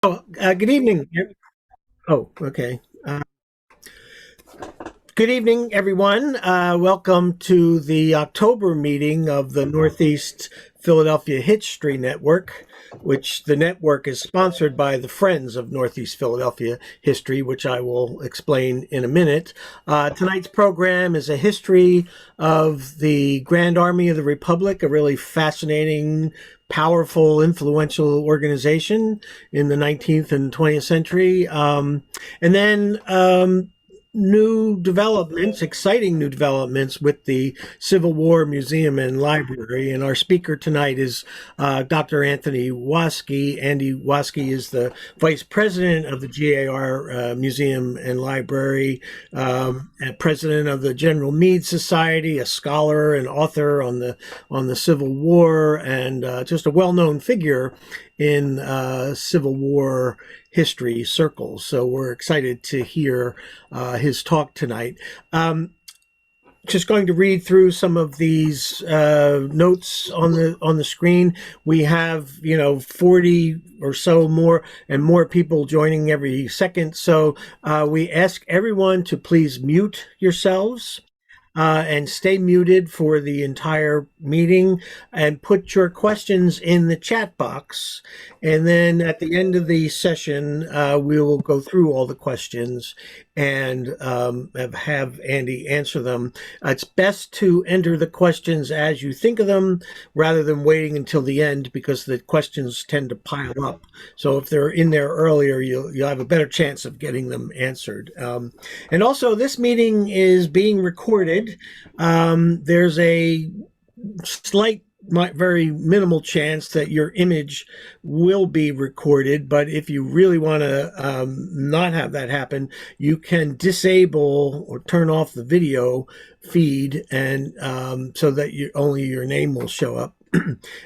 Good evening. Oh, okay. Good evening, everyone. Welcome to the October meeting of the Northeast Philadelphia History Network, which the network is sponsored by the Friends of Northeast Philadelphia History, which I will explain in a minute. Tonight's program is a history of the Grand Army of the Republic, a really fascinating, powerful, influential organization in the 19th and 20th century. And then new developments, exciting new developments with the Civil War Museum and Library. And our speaker tonight is Dr. Anthony Waskie. Andy Waskie is the vice president of the GAR Museum and Library, and president of the General Meade Society, a scholar and author on the Civil War, and just a well-known figure in Civil War history circles. So we're excited to hear his talk tonight. Just going to read through some of these notes on the screen. We have 40 or so more people joining every second. So we ask everyone to please mute yourselves. And stay muted for the entire meeting, and put your questions in the chat box. And then at the end of the session, we will go through all the questions and have Andy answer them. It's best to enter the questions as you think of them rather than waiting until the end, because the questions tend to pile up. So if they're in there earlier, you'll have a better chance of getting them answered. And also, this meeting is being recorded. There's a slight, very minimal chance that your image will be recorded, but if you really want to not have that happen, you can disable or turn off the video feed, and so that only your name will show up.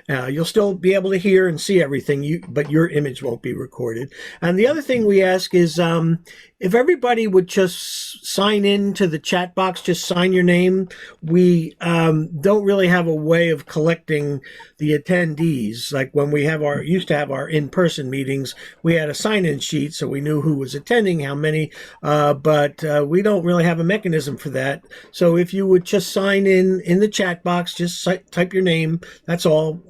You'll still be able to hear and see everything, but your image won't be recorded. And the other thing we ask is if everybody would just sign in to the chat box, just sign your name. We don't really have a way of collecting the attendees. Like when we used to have our in-person meetings, we had a sign-in sheet so we knew who was attending, how many, but we don't really have a mechanism for that. So if you would just sign in the chat box, just type your name. That's all,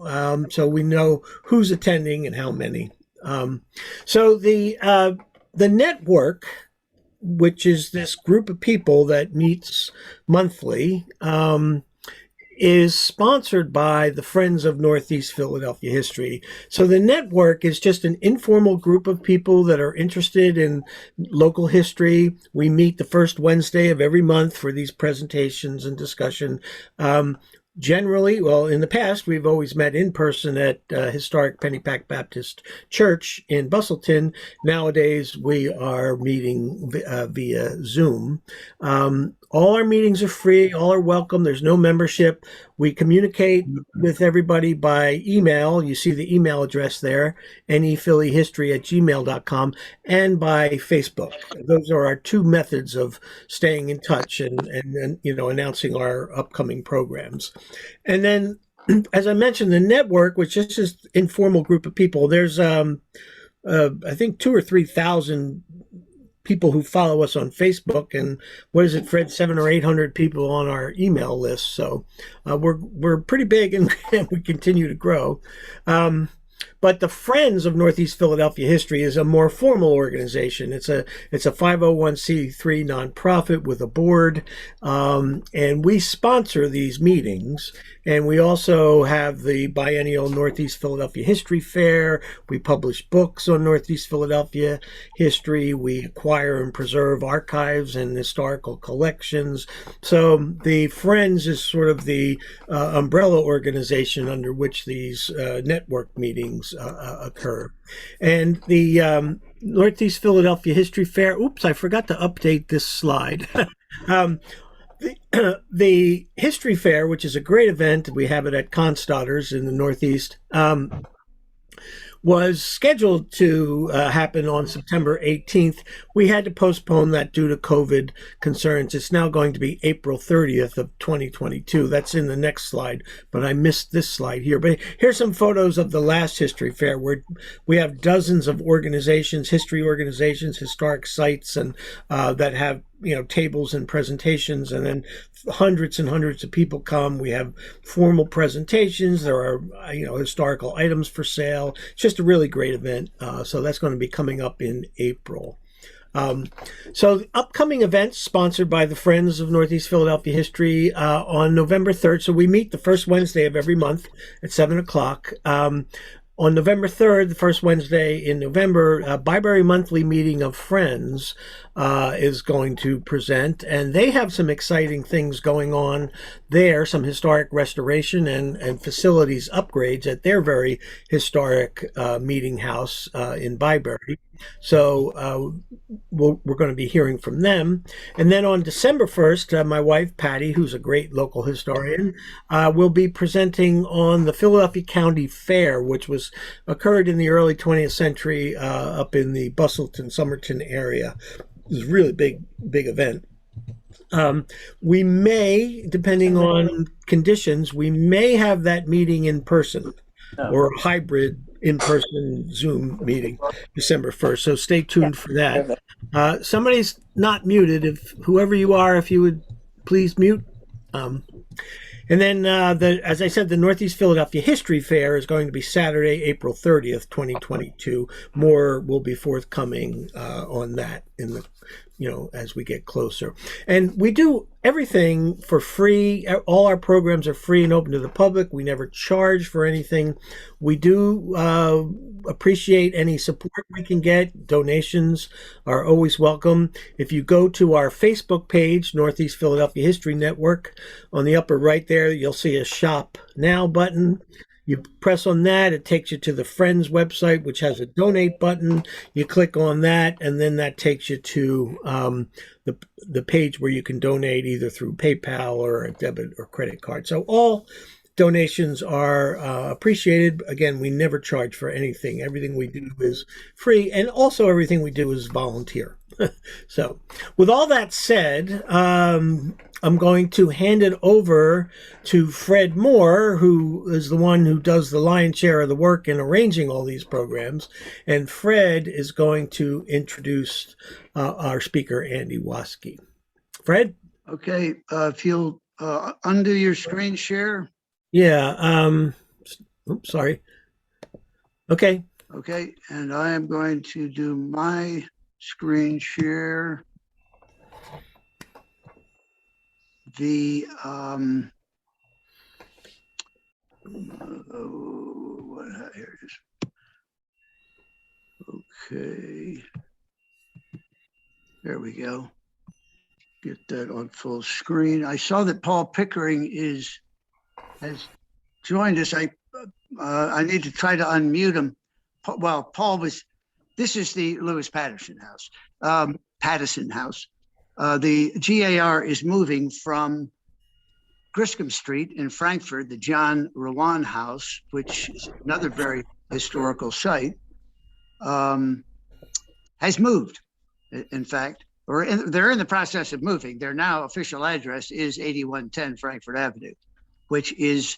so we know who's attending and how many. So the network, which is this group of people that meets monthly, is sponsored by the Friends of Northeast Philadelphia History. So the network is just an informal group of people that are interested in local history. We meet the first Wednesday of every month for these presentations and discussion. Generally, well, in the past, we've always met in person at historic Pennypack Baptist Church in Bustleton. Nowadays, we are meeting via Zoom. All our meetings are free. All are welcome. There's no membership. We communicate with everybody by email. You see the email address there, nephillyhistory@gmail.com, and by Facebook. Those are our two methods of staying in touch and announcing our upcoming programs. And then, as I mentioned, the network, which is just an informal group of people. There's I think 2,000 or 3,000 people who follow us on Facebook, and what is it, Fred, 700 or 800 people on our email list. So we're pretty big, and we continue to grow. But the Friends of Northeast Philadelphia History is a more formal organization. It's a 501c3 nonprofit with a board, and we sponsor these meetings. And we also have the biennial Northeast Philadelphia History Fair. We publish books on Northeast Philadelphia history. We acquire and preserve archives and historical collections. So the Friends is sort of the umbrella organization under which these network meetings occur. And the Northeast Philadelphia History Fair, oops, I forgot to update this slide. The History Fair, which is a great event, we have it at Constadter's in the Northeast. was scheduled to happen on September 18th. We had to postpone that due to COVID concerns. It's now going to be April 30th of 2022. That's in the next slide, but I missed this slide here. But here's some photos of the last history fair, where we have dozens of organizations, history organizations, historic sites, and that have tables and presentations, and then hundreds and hundreds of people come. We have formal presentations. There are historical items for sale. It's just a really great event. So that's going to be coming up in April. So upcoming events sponsored by the Friends of Northeast Philadelphia History on November 3rd. So we meet the first Wednesday of every month at 7 o'clock. On November 3rd, the first Wednesday in November, Byberry Monthly Meeting of Friends is going to present, and they have some exciting things going on there, some historic restoration and facilities upgrades at their very historic meeting house in Byberry. So we're going to be hearing from them. And then on December 1st, my wife, Patty, who's a great local historian, will be presenting on the Philadelphia County Fair, which occurred in the early 20th century up in the Bustleton, Somerton area. It was a really big event. We may, depending on conditions, we may have that meeting in person or a hybrid in-person Zoom meeting December 1st. So stay tuned for that. Somebody's not muted. If whoever you are, if you would please mute. And then, as I said, the Northeast Philadelphia History Fair is going to be Saturday, April 30th, 2022. More will be forthcoming on that as we get closer. And we do everything for free. All our programs are free and open to the public. We never charge for anything. We do appreciate any support we can get. Donations are always welcome. If you go to our Facebook page, Northeast Philadelphia History Network, on the upper right there, you'll see a Shop Now button. You press on that, it takes you to the Friends website, which has a donate button. You click on that, and then that takes you to the page where you can donate either through PayPal or a debit or credit card. So all donations are appreciated. Again, we never charge for anything. Everything we do is free, and also everything we do is volunteer. So with all that said, I'm going to hand it over to Fred Moore, who is the one who does the lion's share of the work in arranging all these programs. And Fred is going to introduce our speaker, Andy Waskie. Fred? Okay, if you'll undo your screen share. Yeah, oops, sorry. Okay. Okay, and I am going to do my screen share. The here it is. Okay, there we go. Get that on full screen. I saw that Paul Pickering has joined us. I need to try to unmute him. Well, Paul was. This is the Lewis-Pattison House. Patterson House. The GAR is moving from Griscom Street in Frankfurt, the John Rowan House, which is another very historical site, has moved, in fact, they're in the process of moving. Their now official address is 8110 Frankford Avenue, which is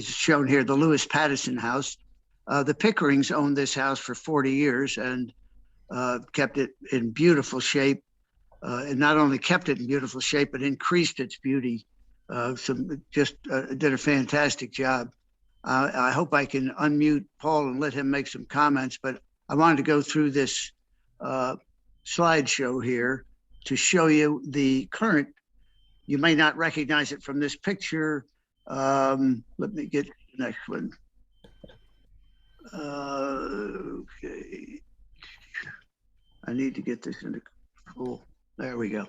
shown here, the Lewis-Pattison House. The Pickerings owned this house for 40 years and kept it in beautiful shape. And not only kept it in beautiful shape, but increased its beauty. Did a fantastic job. I hope I can unmute Paul and let him make some comments, but I wanted to go through this slideshow here to show you the current. You may not recognize it from this picture. Let me get the next one. Okay. I need to get this into full. There we go.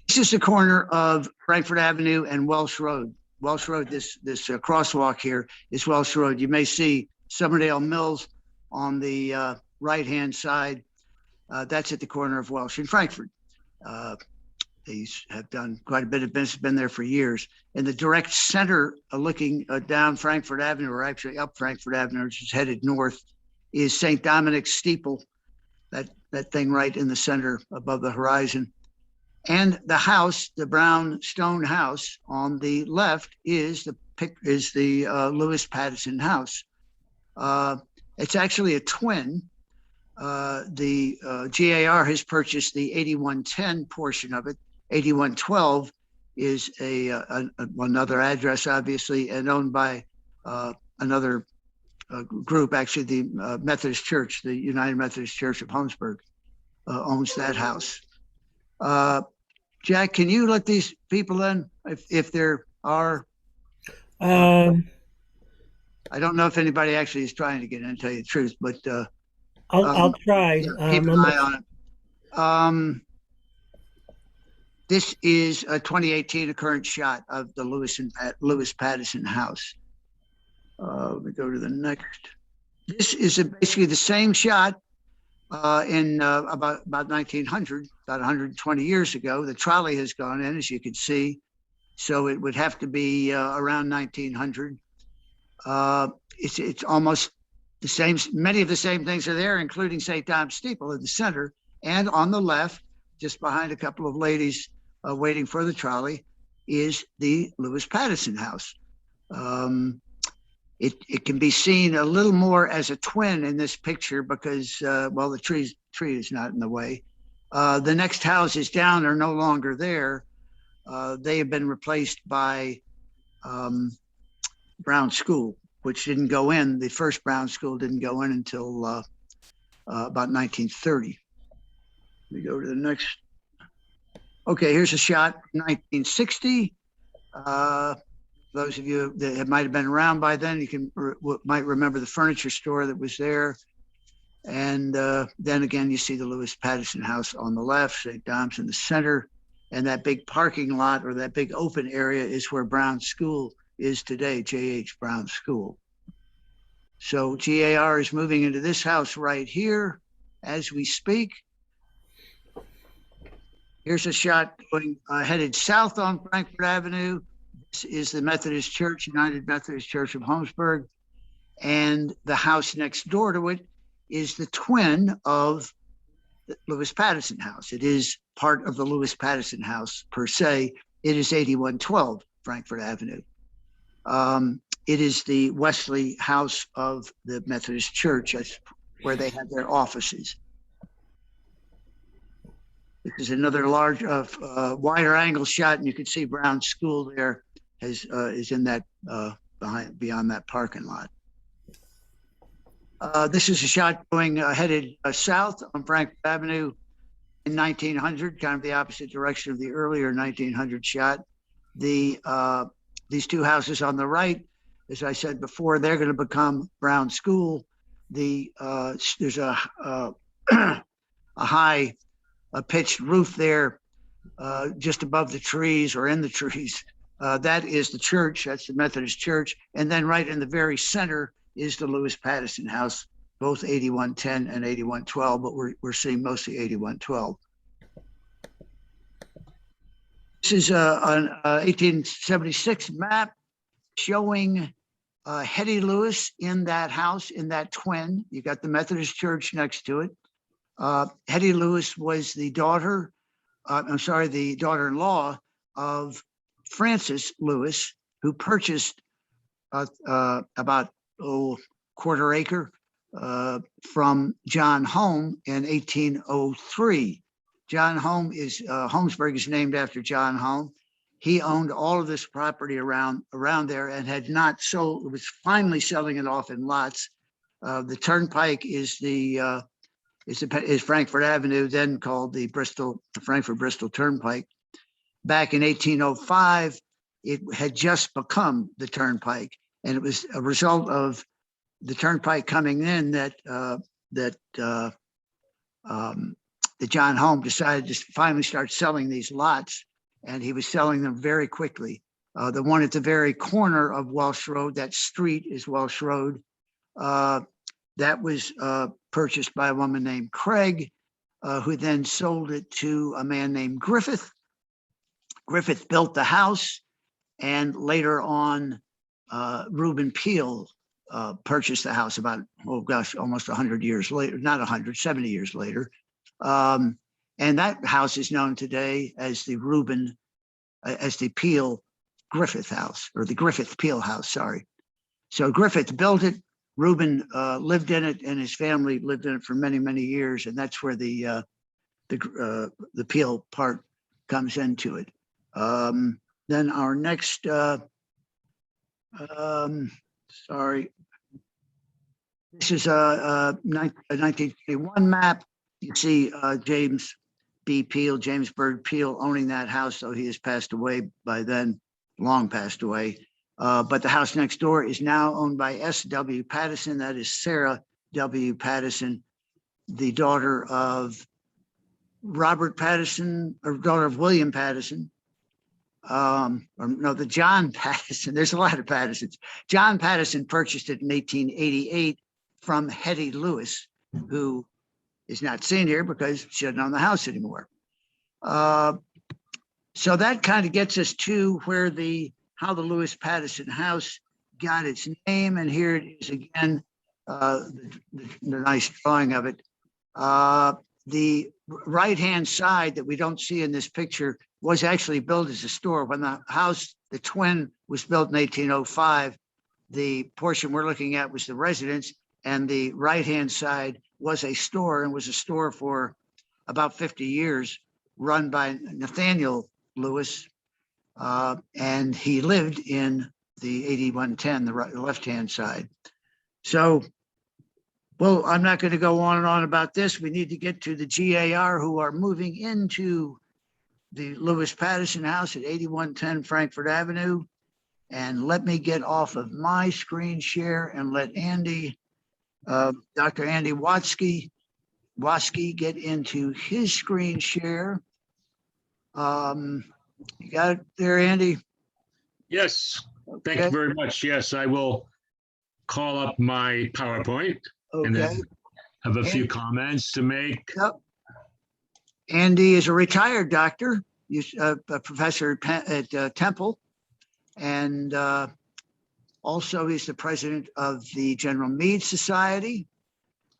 This is the corner of Frankford Avenue and Welsh Road. Welsh Road, this crosswalk here is Welsh Road. You may see Summerdale Mills on the right-hand side. That's at the corner of Welsh and Frankford. These have done quite a bit of business, been there for years. In the direct center, looking down Frankford Avenue, or actually up Frankford Avenue, which is headed north, is St. Dominic's steeple, that thing right in the center above the horizon. And the house, the brown stone house on the left, is the Lewis-Pattison House. It's actually a twin. The GAR has purchased the 8110 portion of it. 8112 is another address, obviously, and owned by another group. Actually, the Methodist Church, the United Methodist Church of Homesburg, owns that house. Jack, can you let these people in if there are? I don't know if anybody actually is trying to get in, to tell you the truth, but I'll try. Yeah, keep an eye on it. This is a 2018 current shot of the Lewis-Pattison House. Let me go to the next. This is basically the same shot in about 1900, about 120 years ago. The trolley has gone in, as you can see, so it would have to be around 1900. It's almost the same. Many of the same things are there, including St. Dom's steeple in the center, and on the left, just behind a couple of ladies waiting for the trolley, is the Lewis-Pattison House. It can be seen a little more as a twin in this picture because, well, the tree is not in the way. The next houses down are no longer there. They have been replaced by Brown School, which didn't go in. The first Brown School didn't go in until about 1930. We go to the next. Okay, here's a shot, 1960. Those of you that might have been around by then, might remember the furniture store that was there. And then again, you see the Lewis-Pattison House on the left, St. Dom's in the center, and that big parking lot or that big open area is where Brown School is today, J.H. Brown School. So GAR is moving into this house right here as we speak. Here's a shot going headed south on Frankford Avenue. This is the Methodist Church, United Methodist Church of Homesburg. And the house next door to it is the twin of the Lewis-Pattison House. It is part of the Lewis-Pattison House per se. It is 8112 Frankford Avenue. It is the Wesley House of the Methodist Church, where they had their offices. This is another large, wider angle shot, and you can see Brown School there is in that beyond that parking lot. This is a shot going headed south on Frankford Avenue in 1900, kind of the opposite direction of the earlier 1900 shot. These two houses on the right, as I said before, they're going to become Brown School. There's a high pitched roof there just above the trees or in the trees. That is the church. That's the Methodist Church. And then right in the very center is the Lewis-Pattison House, both 8110 and 8112, but we're seeing mostly 8112. This is an 1876 map showing Hetty Lewis in that house, in that twin. You got the Methodist Church next to it. Hetty Lewis was the daughter-in-law of Francis Lewis, who purchased about quarter acre from John Home in 1803. John Home Homesburg is named after John Home. He owned all of this property around there and had not sold. It was finally selling it off in lots. The turnpike is Frankford Avenue, then called the Frankford-Bristol Turnpike. Back in 1805, it had just become the turnpike, and it was a result of the turnpike coming in that John Home decided to finally start selling these lots, and he was selling them very quickly. The one at the very corner of Welsh Road, that street is Welsh Road, that was purchased by a woman named Craig, who then sold it to a man named Griffith. Griffith built the house, and later on, Reuben Peel purchased the house about, oh gosh, almost 100 years later, not 100, 70 years later. And that house is known today as the Peel Griffith House, or the Griffith Peel House, sorry. So Griffith built it, Reuben lived in it, and his family lived in it for many, many years, and that's where the Peel part comes into it. Then our next, sorry, this is a 1921 map. You see James B. Peel, James Bird Peel, owning that house, though he has passed away by then, long passed away. But the house next door is now owned by S.W. Patterson. That is Sarah W. Patterson, the daughter of Robert Patterson, or daughter of William Patterson. The John Patterson. There's a lot of Pattersons. John Patterson purchased it in 1888 from Hetty Lewis, who is not seen here because she doesn't own the house anymore. So that kind of gets us to where how the Lewis-Pattison House got its name, and here it is again, the nice drawing of it. The right-hand side that we don't see in this picture was actually built as a store. When the house, the twin, was built in 1805, the portion we're looking at was the residence, and the right-hand side was a store, and was a store for about 50 years, run by Nathaniel Lewis, and he lived in the 8110, the left-hand side. So, well, I'm not going to go on and on about this. We need to get to the GAR, who are moving into the Lewis-Pattison House at 8110 Frankford Avenue. And let me get off of my screen share and let Andy, Dr. Andy Waskie get into his screen share. You got it there, Andy? Yes, thank you very much. Yes, I will call up my PowerPoint and then have a few comments to make. Yep. Andy is a retired doctor, a professor at Temple, and also he's the president of the General Meade Society,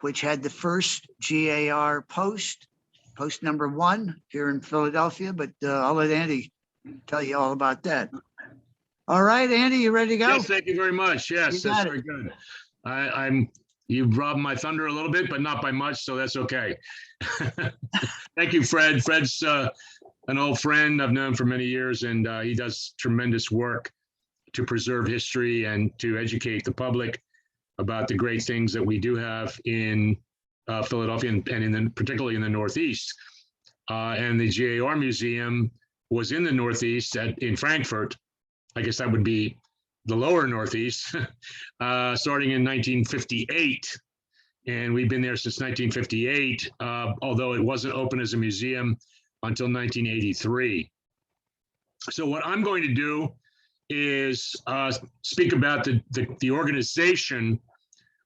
which had the first GAR post number 1 here in Philadelphia, but I'll let Andy tell you all about that. All right, Andy, you ready to go? Yes, thank you very much. Yes, that's very good. You've robbed my thunder a little bit, but not by much, so that's okay. Thank you, Fred. Fred's an old friend I've known for many years, and he does tremendous work to preserve history and to educate the public about the great things that we do have in Philadelphia and particularly in the Northeast. And the GAR Museum was in the Northeast in Frankfurt. I guess that would be the lower Northeast, starting in 1958. And we've been there since 1958, although it wasn't open as a museum until 1983. So what I'm going to do is speak about the organization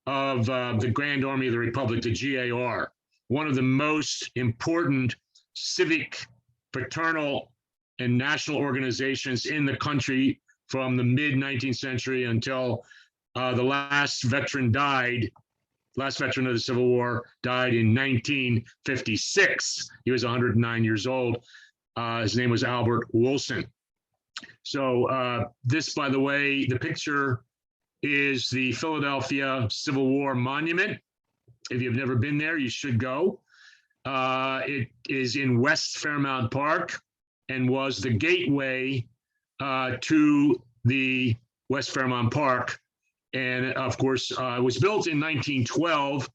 of the Grand Army of the Republic, the GAR, one of the most important civic, fraternal, and national organizations in the country from the mid-19th century until the last veteran of the Civil War died in 1956. He was 109 years old. His name was Albert Wilson. So this, by the way, the picture is the Philadelphia Civil War Monument. If you've never been there, you should go. It is in West Fairmount Park and was the gateway to the West Fairmount Park. And of course, it was built in 1912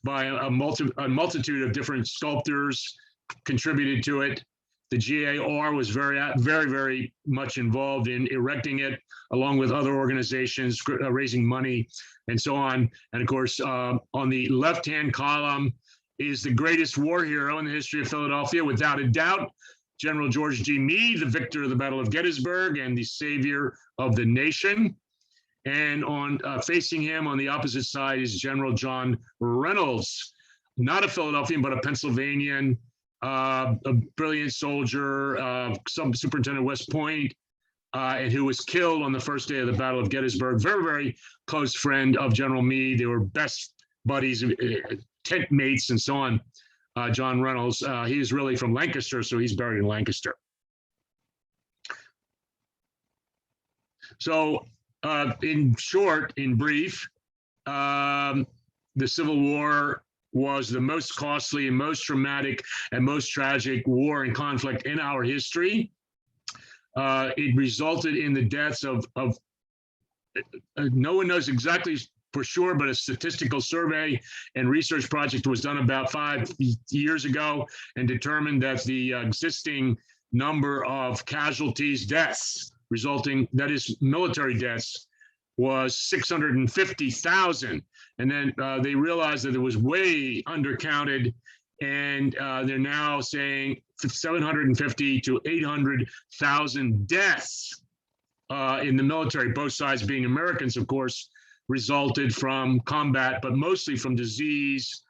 by a multitude of different sculptors contributed to it. The GAR was very, very much involved in erecting it, along with other organizations, raising money and so on. And of course, on the left-hand column is the greatest war hero in the history of Philadelphia, without a doubt, General George G. Meade, the victor of the Battle of Gettysburg and the savior of the nation. And on facing him on the opposite side is General John Reynolds, not a Philadelphian, but a Pennsylvanian, a brilliant soldier, superintendent of West Point, and who was killed on the first day of the Battle of Gettysburg. Very, very close friend of General Meade. They were best buddies, tent mates, and so on. John Reynolds, he's really from Lancaster, so he's buried in Lancaster. So in short, in brief, the Civil War was the most costly and most traumatic and most tragic war and conflict in our history. It resulted in the deaths of no one knows exactly for sure, but a statistical survey and research project was done about 5 years ago and determined that the existing number of casualties, deaths, resulting, that is military deaths, was 650,000. And then they realized that it was way undercounted, and they're now saying 750 to 800,000 deaths in the military, both sides being Americans, of course, resulted from combat, but mostly from disease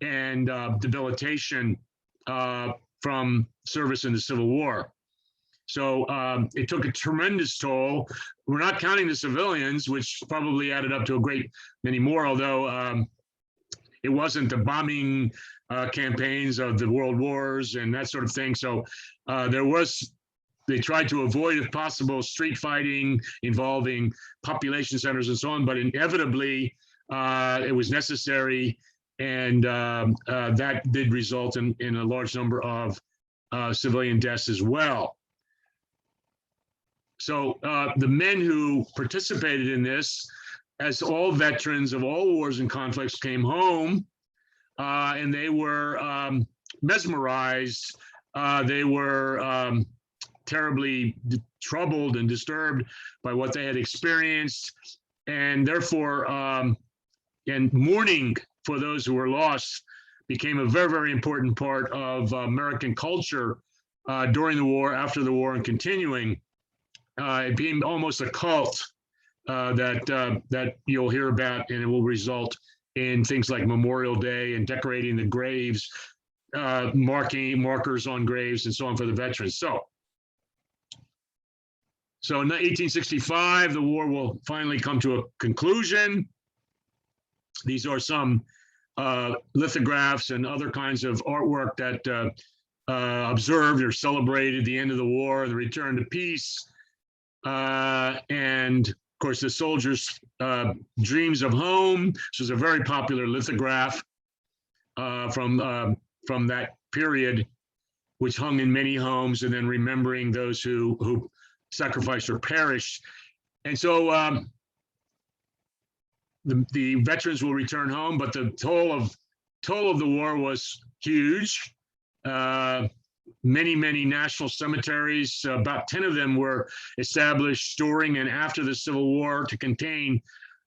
and debilitation from service in the Civil War. So it took a tremendous toll. We're not counting the civilians, which probably added up to a great many more, although it wasn't the bombing campaigns of the world wars and that sort of thing. So they tried to avoid, if possible, street fighting involving population centers and so on, but inevitably it was necessary, and that did result in a large number of civilian deaths as well. So the men who participated in this, as all veterans of all wars and conflicts, came home and they were mesmerized. They were terribly troubled and disturbed by what they had experienced, and therefore, and mourning for those who were lost became a very, very important part of American culture during the war, after the war, and continuing. It being almost a cult that you'll hear about, and it will result in things like Memorial Day and decorating the graves, markers on graves, and so on for the veterans. So in 1865, the war will finally come to a conclusion. These are some lithographs and other kinds of artwork that observed or celebrated the end of the war and the return to peace. And of course, the soldiers' dreams of home. This was a very popular lithograph from that period, which hung in many homes, and then remembering those who sacrificed or perished. And so the veterans will return home, but the toll of the war was huge. Many national cemeteries, about 10 of them were established during and after the Civil War to contain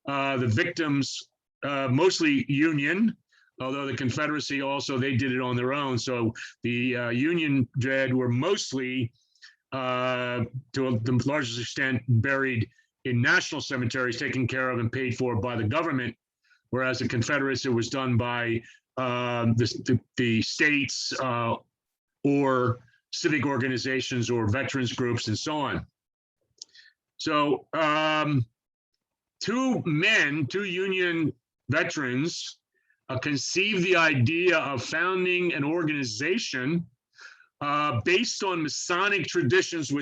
the victims, mostly Union, although the Confederacy also, they did it on their own. So the Union dead were mostly, to the largest extent, buried in national cemeteries, taken care of and paid for by the government, whereas the Confederates, it was done by the states, or civic organizations or veterans groups and so on. So two Union veterans conceived the idea of founding an organization based on Masonic traditions,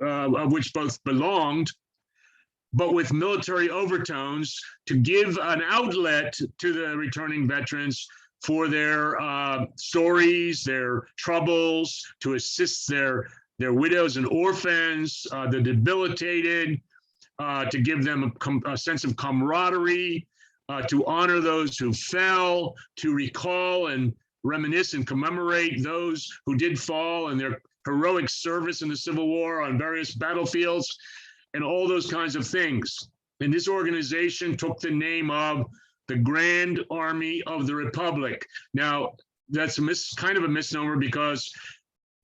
of which both belonged, but with military overtones, to give an outlet to the returning veterans for their stories, their troubles, to assist their widows and orphans, the debilitated, to give them a sense of camaraderie, to honor those who fell, to recall and reminisce and commemorate those who did fall and their heroic service in the Civil War on various battlefields, and all those kinds of things. And this organization took the name of the Grand Army of the Republic. Now, that's kind of a misnomer, because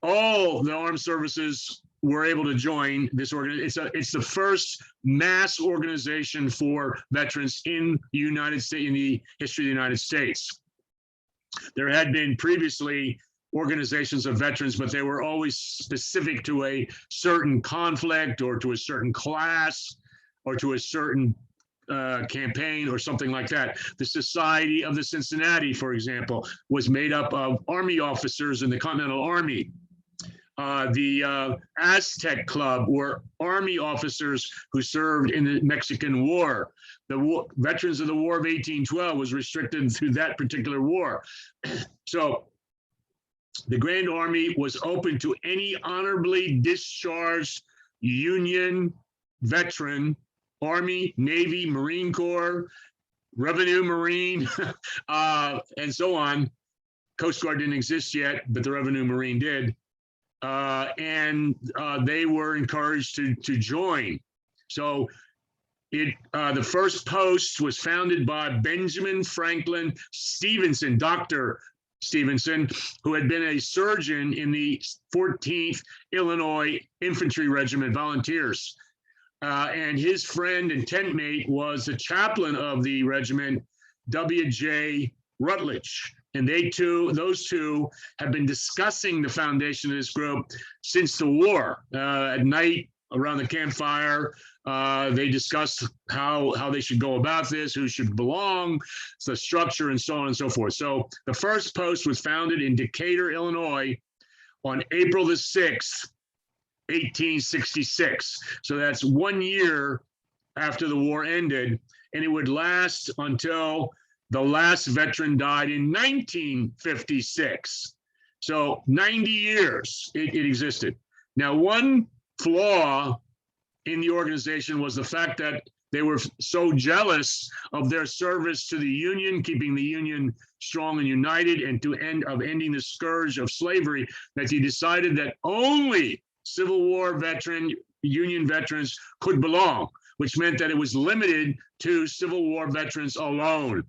all the armed services were able to join this organization. It's the first mass organization for veterans in the United States, in the history of the United States. There had been previously organizations of veterans, but they were always specific to a certain conflict or to a certain class or to a certain campaign or something like that. The Society of the Cincinnati, for example, was made up of Army officers in the Continental Army. The Aztec Club were Army officers who served in the Mexican War. The Veterans of the War of 1812 was restricted through that particular war. So the Grand Army was open to any honorably discharged Union veteran, Army, Navy, Marine Corps, Revenue Marine, and so on. Coast Guard didn't exist yet, but the Revenue Marine did. And they were encouraged to join. So the first post was founded by Benjamin Franklin Stevenson, Dr. Stevenson, who had been a surgeon in the 14th Illinois Infantry Regiment Volunteers. And his friend and tent mate was the chaplain of the regiment, W.J. Rutledge. And those two have been discussing the foundation of this group since the war. At night around the campfire, they discussed how they should go about this, who should belong, the structure, and so on and so forth. So the first post was founded in Decatur, Illinois on April the 6th, 1866. So that's 1 year after the war ended, and it would last until the last veteran died in 1956. So 90 years it existed. Now, one flaw in the organization was the fact that they were so jealous of their service to the Union, keeping the Union strong and united, and ending the scourge of slavery, that they decided that only Civil War Union veterans could belong, which meant that it was limited to Civil War veterans alone.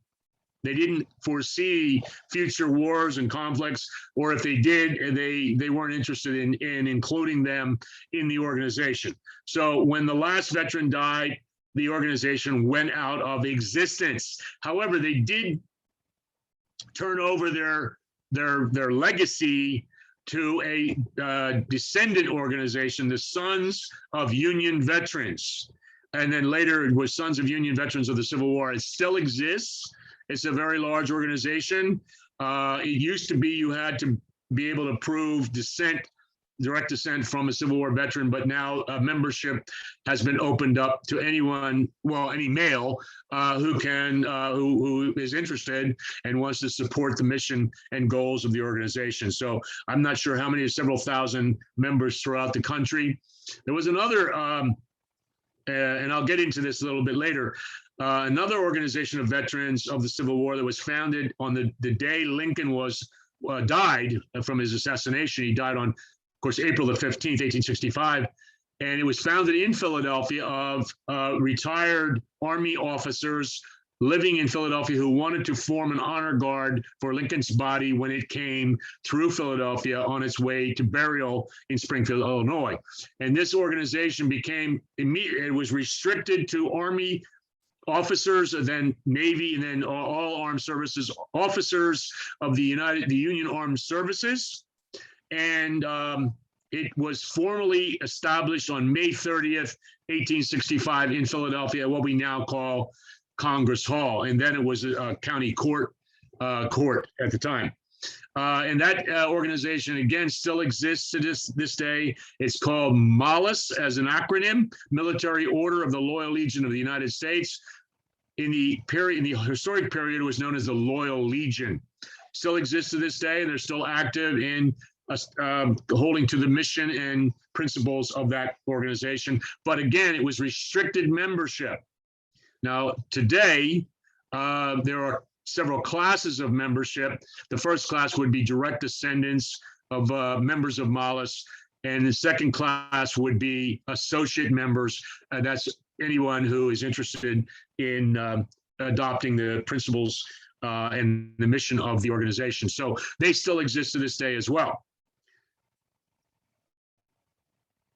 They didn't foresee future wars and conflicts, or if they did, they weren't interested in including them in the organization. So when the last veteran died, the organization went out of existence. However, they did turn over their legacy to a descendant organization, the Sons of Union Veterans. And then later it was Sons of Union Veterans of the Civil War. It still exists. It's a very large organization. It used to be you had to be able to prove direct descent from a Civil War veteran, but now membership has been opened up to anyone, well, any male who is interested and wants to support the mission and goals of the organization. So I'm not sure how many, several thousand members throughout the country. There was another, and I'll get into this a little bit later, another organization of veterans of the Civil War that was founded on the day Lincoln died from his assassination. He died on, of course, April the 15th, 1865. And it was founded in Philadelphia of retired Army officers living in Philadelphia who wanted to form an honor guard for Lincoln's body when it came through Philadelphia on its way to burial in Springfield, Illinois. And this organization it was restricted to Army officers, and then Navy, and then all armed services officers of the Union Armed Services. And it was formally established on May 30th, 1865 in Philadelphia, what we now call Congress Hall. And then it was a county court at the time. And that organization, again, still exists to this day. It's called MOLLUS as an acronym, Military Order of the Loyal Legion of the United States. In the historic period, it was known as the Loyal Legion. Still exists to this day, and they're still active in holding to the mission and principles of that organization. But again, it was restricted membership. Now, today, there are several classes of membership. The first class would be direct descendants of members of MOLLUS, and the second class would be associate members. That's anyone who is interested in adopting the principles and the mission of the organization. So they still exist to this day as well.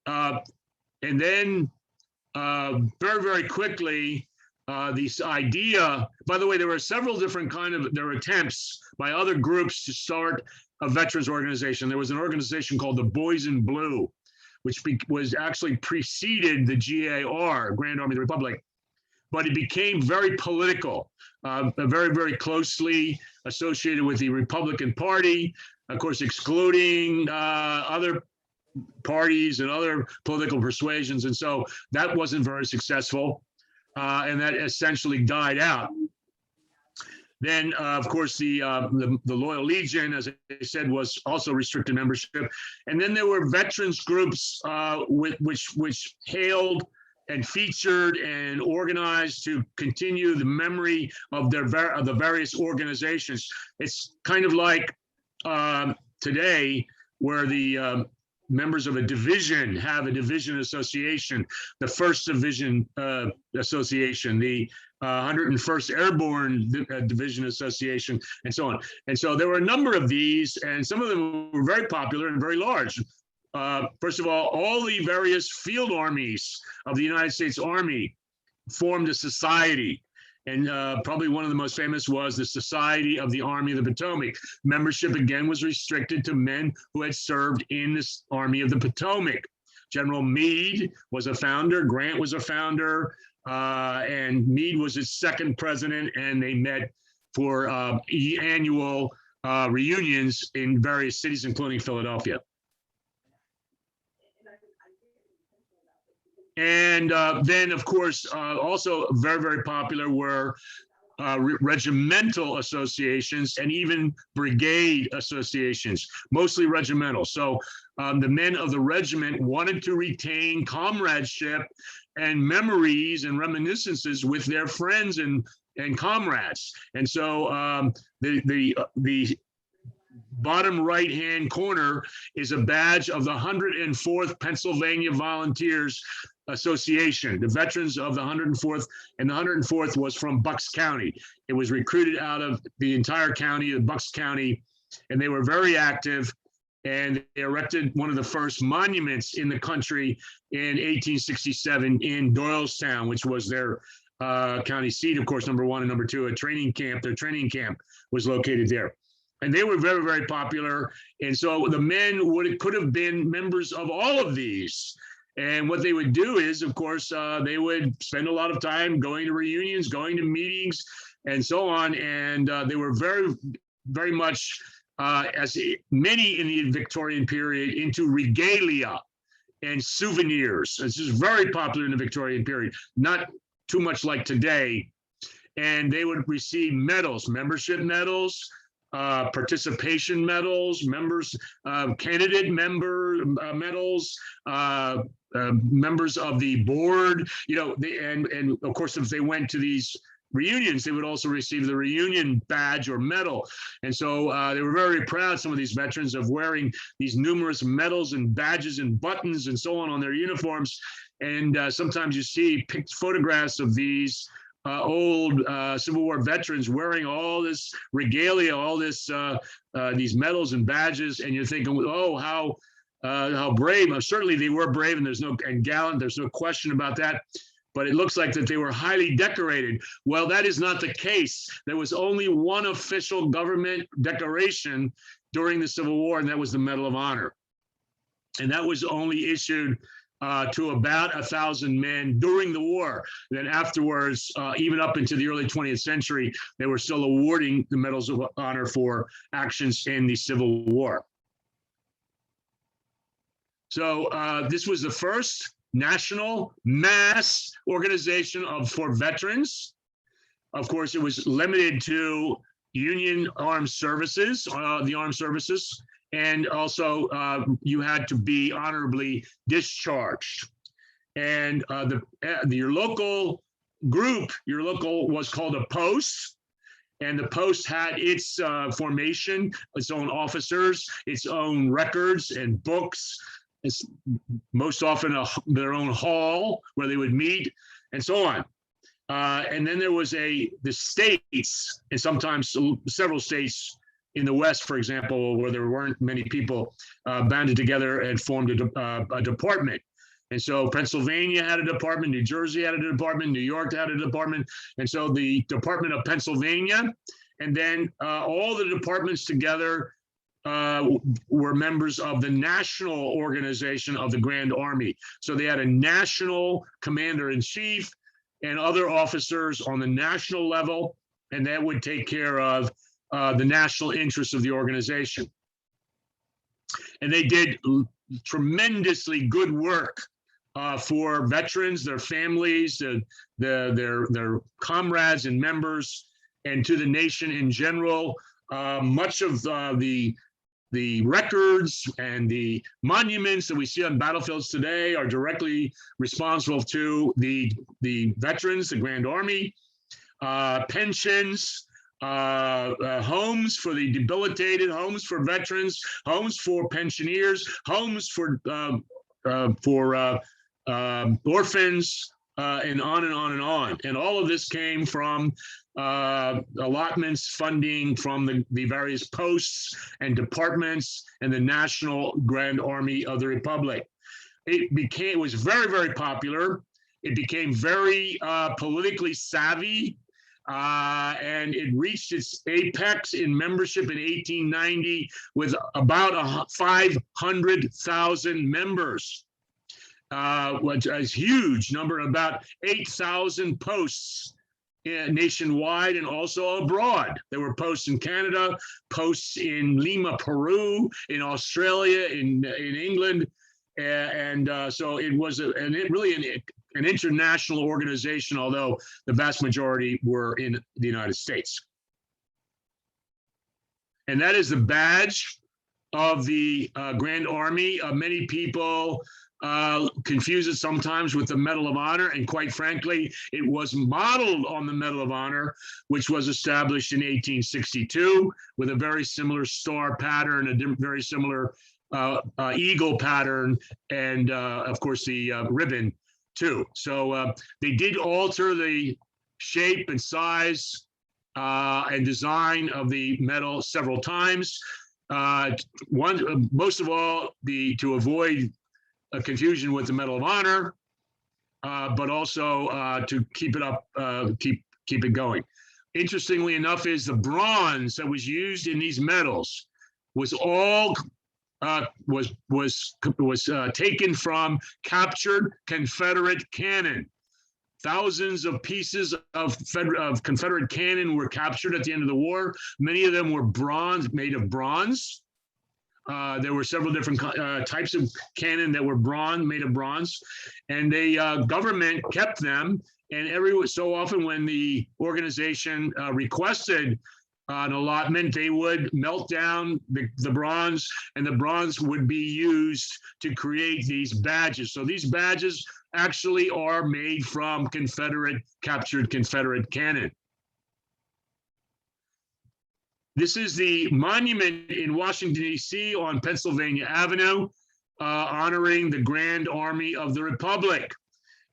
And then very, very quickly, this idea, by the way, there were several different there were attempts by other groups to start a veterans organization. There was an organization called the Boys in Blue, which was actually preceded the GAR, Grand Army of the Republic, but it became very political, very, very closely associated with the Republican Party, of course, excluding other parties and other political persuasions. And so that wasn't very successful, and that essentially died out. Then, of course, the Loyal Legion, as I said, was also restricted membership. And then there were veterans groups which hailed and featured and organized to continue the memory of the various organizations. It's kind of like today, where the members of a division have a division association, the 1st Division Association, the 101st Airborne Division Association, and so on. And so there were a number of these, and some of them were very popular and very large. First of all the various field armies of the United States Army formed a society. And probably one of the most famous was the Society of the Army of the Potomac. Membership, again, was restricted to men who had served in this Army of the Potomac. General Meade was a founder, Grant was a founder, and Meade was his second president, and they met for annual reunions in various cities, including Philadelphia. And then, of course, also very, very popular were regimental associations and even brigade associations, mostly regimental. So the men of the regiment wanted to retain comradeship and memories and reminiscences with their friends and comrades. And so the bottom right-hand corner is a badge of the 104th Pennsylvania Volunteers Association, the veterans of the 104th, and the 104th was from Bucks County. It was recruited out of the entire county of Bucks County, and they were very active, and they erected one of the first monuments in the country in 1867 in Doylestown, which was their county seat, of course, number one, and number two, a training camp. Their training camp was located there. And they were very, very popular. And so the men could have been members of all of these. And what they would do is, of course, they would spend a lot of time going to reunions, going to meetings, and so on. And they were very, very much, as many in the Victorian period, into regalia and souvenirs. This is very popular in the Victorian period, not too much like today. And they would receive medals, membership medals, participation medals, candidate member medals, members of the board, and of course, if they went to these reunions, they would also receive the reunion badge or medal. And so they were very proud, some of these veterans, of wearing these numerous medals and badges and buttons and so on their uniforms. And sometimes you see photographs of these old Civil War veterans wearing all this regalia, all this these medals and badges, and you're thinking, oh, how brave! Certainly they were brave, and gallant. There's no question about that. But it looks like that they were highly decorated. Well, that is not the case. There was only one official government decoration during the Civil War, and that was the Medal of Honor, and that was only issued to about 1,000 men during the war. Then afterwards, even up into the early 20th century, they were still awarding the Medals of Honor for actions in the Civil War. So this was the first national mass organization for veterans. Of course, it was limited to Union armed services, the armed services. And also, you had to be honorably discharged. And your local group, was called a post. And the post had its formation, its own officers, its own records and books. It's most often their own hall where they would meet, and so on. And then there was the states, and sometimes several states in the West, for example, where there weren't many people, banded together and formed a department. And so Pennsylvania had a department, New Jersey had a department, New York had a department. And so the Department of Pennsylvania, and then all the departments together were members of the national organization of the Grand Army. So they had a national commander-in-chief and other officers on the national level, and that would take care of the national interests of the organization. And they did tremendously good work for veterans, their families, their comrades and members, and to the nation in general. Much of the records and the monuments that we see on battlefields today are directly responsible to the veterans, the Grand Army, pensions, homes for the debilitated, homes for veterans, homes for pensioners, homes for orphans, and on and on and on. And all of this came from allotments, funding from the various posts and departments and the National Grand Army of the Republic. It was very, very popular. It became very politically savvy, and it reached its apex in membership in 1890 with about 500,000 members. Which is a huge number, about 8,000 posts nationwide and also abroad. There were posts in Canada, posts in Lima, Peru, in Australia, in England, and so it was really an international organization, although the vast majority were in the United States. And that is the badge of the Grand Army. Many people confuse it sometimes with the Medal of Honor, and quite frankly, it was modeled on the Medal of Honor, which was established in 1862 with a very similar star pattern, a very similar eagle pattern, and of course the ribbon too. So they did alter the shape and size and design of the medal several times. Most of all, to avoid a confusion with the Medal of Honor, but also to keep it up, keep it going. Interestingly enough, is the bronze that was used in these medals was all taken from captured Confederate cannon. Thousands of pieces of Confederate cannon were captured at the end of the war. Many of them were made of bronze. There were several different types of cannon that were made of bronze, and the government kept them. And every so often, when the organization requested an allotment, they would melt down the bronze, and the bronze would be used to create these badges. So these badges actually are made from captured Confederate cannon. This is the monument in Washington, D.C. on Pennsylvania Avenue, honoring the Grand Army of the Republic.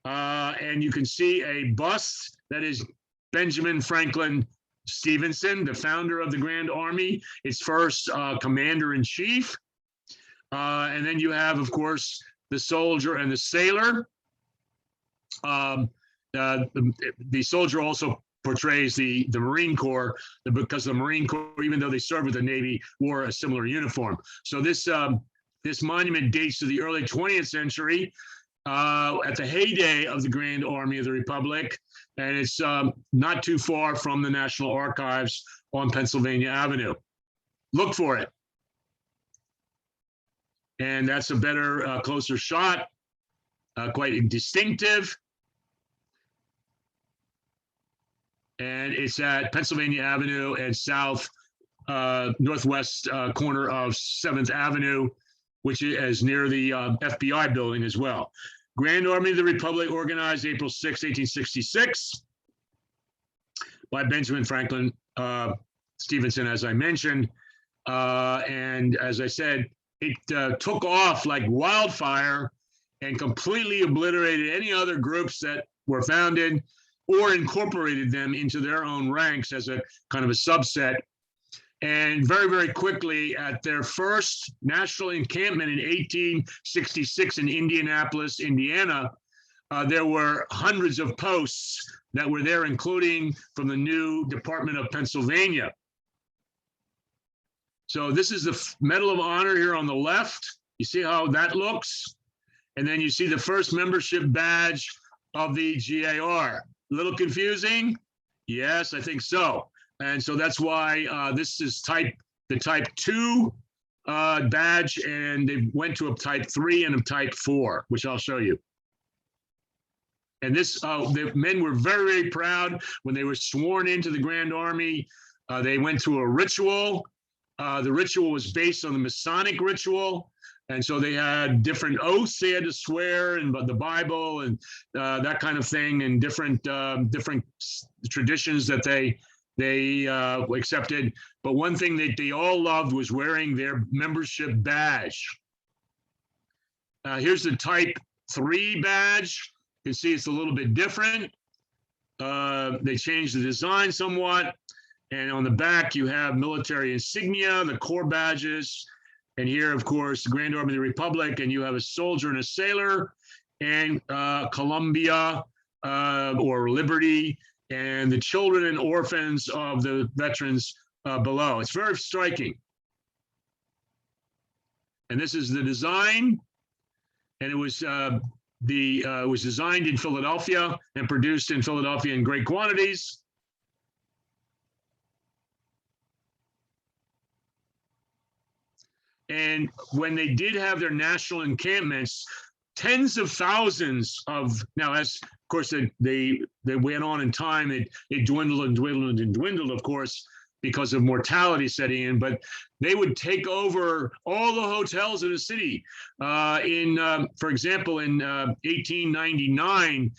And you can see a bust that is Benjamin Franklin Stevenson, the founder of the Grand Army, its first commander-in-chief. And then you have, of course, the soldier and the sailor. The soldier also portrays the Marine Corps, because the Marine Corps, even though they served with the Navy, wore a similar uniform. So this monument dates to the early 20th century, at the heyday of the Grand Army of the Republic, and it's not too far from the National Archives on Pennsylvania Avenue. Look for it. And that's a better, closer shot, quite distinctive. And it's at Pennsylvania Avenue and northwest corner of 7th Avenue, which is near the FBI building as well. Grand Army of the Republic, organized April 6, 1866, by Benjamin Franklin Stevenson, as I mentioned. And as I said, it took off like wildfire and completely obliterated any other groups that were founded or incorporated them into their own ranks as a kind of a subset. And very, very quickly, at their first national encampment in 1866 in Indianapolis, Indiana, there were hundreds of posts that were there, including from the new Department of Pennsylvania. So this is the Medal of Honor here on the left. You see how that looks? And then you see the first membership badge of the GAR. A little confusing? Yes, I think so. And so that's why this is the type 2 badge, and they went to a type 3 and a type 4, which I'll show you. And this, the men were very, very proud when they were sworn into the Grand Army. They went through a ritual. The ritual was based on the Masonic ritual. And so they had different oaths they had to swear, and the Bible and that kind of thing, and different traditions that they accepted. But one thing that they all loved was wearing their membership badge. Here's the type 3 badge. You can see it's a little bit different. They changed the design somewhat. And on the back, you have military insignia, the corps badges. And here, of course, the Grand Army of the Republic, and you have a soldier and a sailor, and Columbia or Liberty, and the children and orphans of the veterans below. It's very striking. And this is the design, and it was designed in Philadelphia and produced in Philadelphia in great quantities. And when they did have their national encampments, tens of thousands of, now as of course they went on in time, it dwindled and dwindled and dwindled, of course, because of mortality setting in, but they would take over all the hotels in the city. For example, in 1899,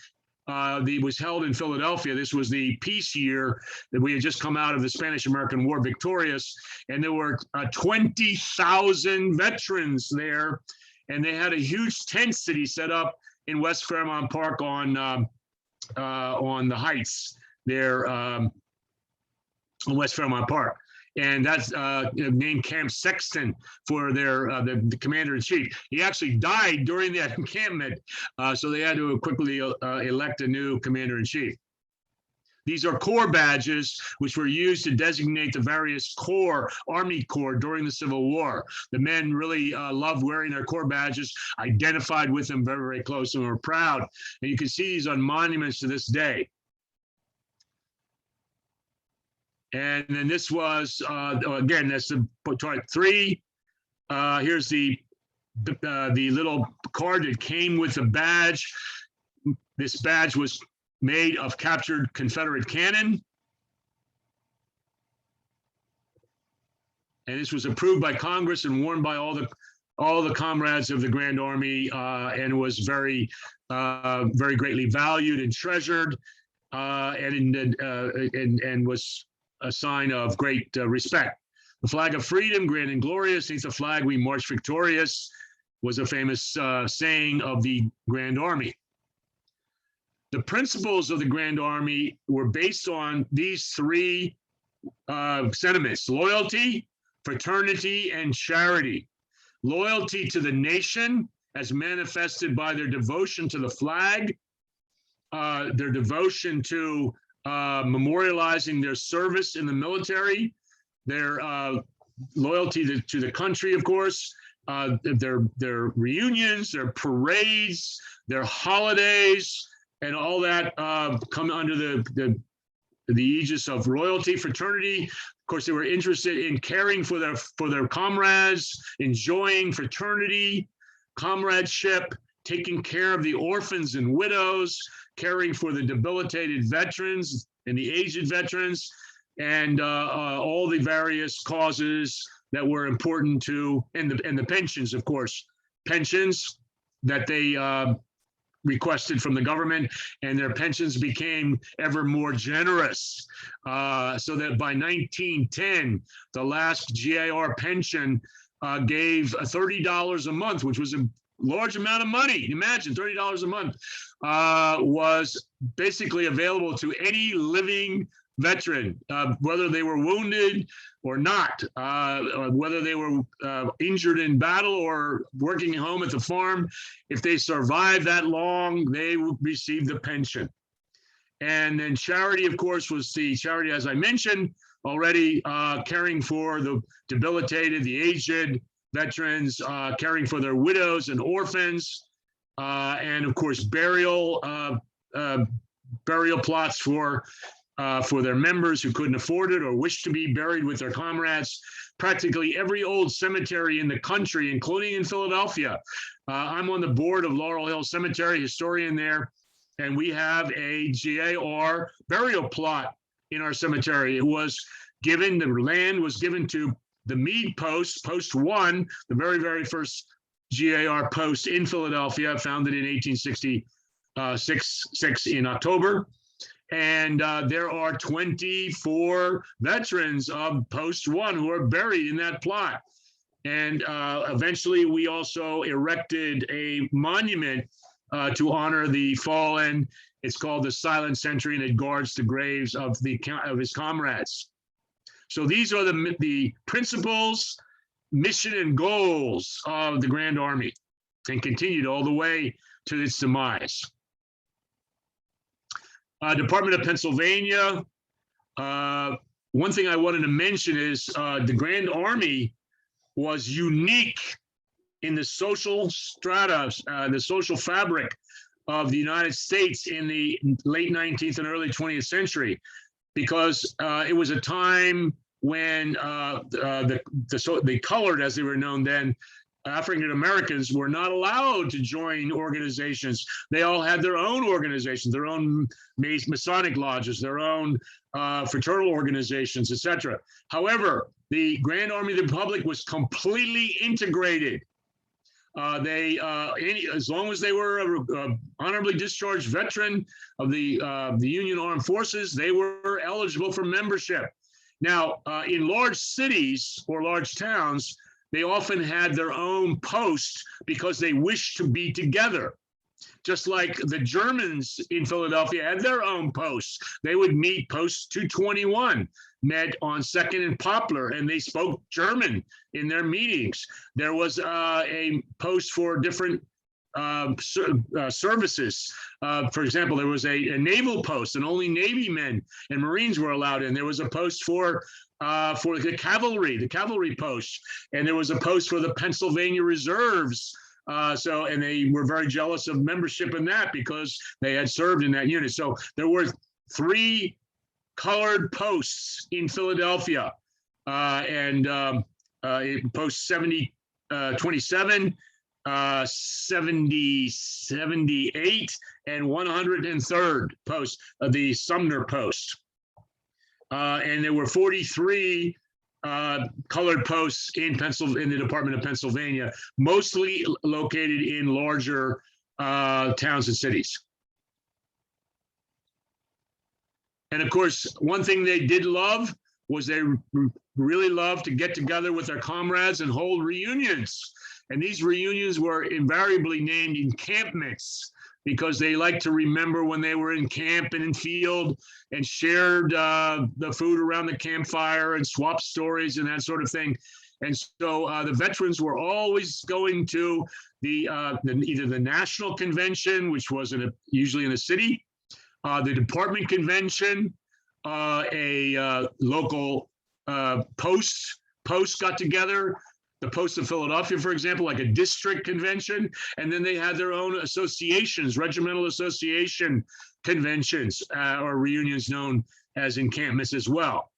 it was held in Philadelphia. This was the peace year that we had just come out of the Spanish-American War victorious, and there were 20,000 veterans there, and they had a huge tent city set up in West Fairmount Park on the Heights there on West Fairmount Park. And that's named Camp Sexton for their the commander-in-chief. He actually died during that encampment, so they had to quickly elect a new commander-in-chief. These are corps badges, which were used to designate the various corps, Army Corps during the Civil War. The men really loved wearing their corps badges, identified with them very, very close, and were proud. And you can see these on monuments to this day. And then this was, again, that's the type 3. Here's the little card that came with the badge. This badge was made of captured Confederate cannon. And this was approved by Congress and worn by all the comrades of the Grand Army, and was very, very greatly valued and treasured, and was a sign of great respect. The flag of freedom, grand and glorious, neath the flag we march victorious, was a famous saying of the Grand Army. The principles of the Grand Army were based on these 3 sentiments: loyalty, fraternity, and charity. Loyalty to the nation, as manifested by their devotion to the flag, their devotion to memorializing their service in the military, their loyalty to the country, of course, their reunions, their parades, their holidays, and all that come under the aegis of loyalty. Fraternity, of course, they were interested in caring for their comrades, enjoying fraternity, comradeship, taking care of the orphans and widows, caring for the debilitated veterans and the aged veterans, and all the various causes that were important to, and the pensions, of course, pensions that they requested from the government, and their pensions became ever more generous, so that by 1910, the last GAR pension gave $30 a month, which was a large amount of money. Imagine $30 a month was basically available to any living veteran, whether they were wounded or not, whether they were injured in battle or working home at the farm. If they survived that long, they received the pension. And then charity, of course, was the charity, as I mentioned already, caring for the debilitated, the aged, veterans, caring for their widows and orphans, and of course burial plots for their members who couldn't afford it or wished to be buried with their comrades. Practically every old cemetery in the country, including in Philadelphia. I'm on the board of Laurel Hill Cemetery, historian there, and we have a GAR burial plot in our cemetery. It was given, the land was given to the Meade Post, Post 1, the very, very first GAR post in Philadelphia, founded in 1866 in October. And there are 24 veterans of Post 1 who are buried in that plot. And eventually we also erected a monument to honor the fallen. It's called the Silent Sentry, and it guards the graves of his comrades. So these are the principles, mission, and goals of the Grand Army, and continued all the way to its demise. Department of Pennsylvania. One thing I wanted to mention is the Grand Army was unique in the social strata, the social fabric of the United States in the late 19th and early 20th century, because it was a time when the colored, as they were known then, African Americans were not allowed to join organizations. They all had their own organizations, their own Masonic lodges, their own fraternal organizations, etc. However, the Grand Army of the Republic was completely integrated. As long as they were an honorably discharged veteran of the Union Armed Forces, they were eligible for membership. Now, in large cities or large towns, they often had their own post because they wished to be together. Just like the Germans in Philadelphia had their own posts. They would meet post 221, met on 2nd and Poplar, and they spoke German in their meetings. There was a post for different services. For example, there was a naval post, and only Navy men and Marines were allowed in. There was a post for the cavalry post, and there was a post for the Pennsylvania Reserves. And they were very jealous of membership in that because they had served in that unit. So there were 3 colored posts in Philadelphia, post 70, 27, 70, 78, and 103rd post, the Sumner post. And there were 43 colored posts in the Department of Pennsylvania, mostly located in larger towns and cities. And of course, one thing they did love was they really loved to get together with their comrades and hold reunions. And these reunions were invariably named encampments, because they liked to remember when they were in camp and in field and shared the food around the campfire and swapped stories and that sort of thing. And so the veterans were always going to either the national convention, which was usually in a city, the department convention, a local post got together. The Post of Philadelphia, for example, like a district convention, and then they had their own associations, regimental association conventions or reunions known as encampments as well.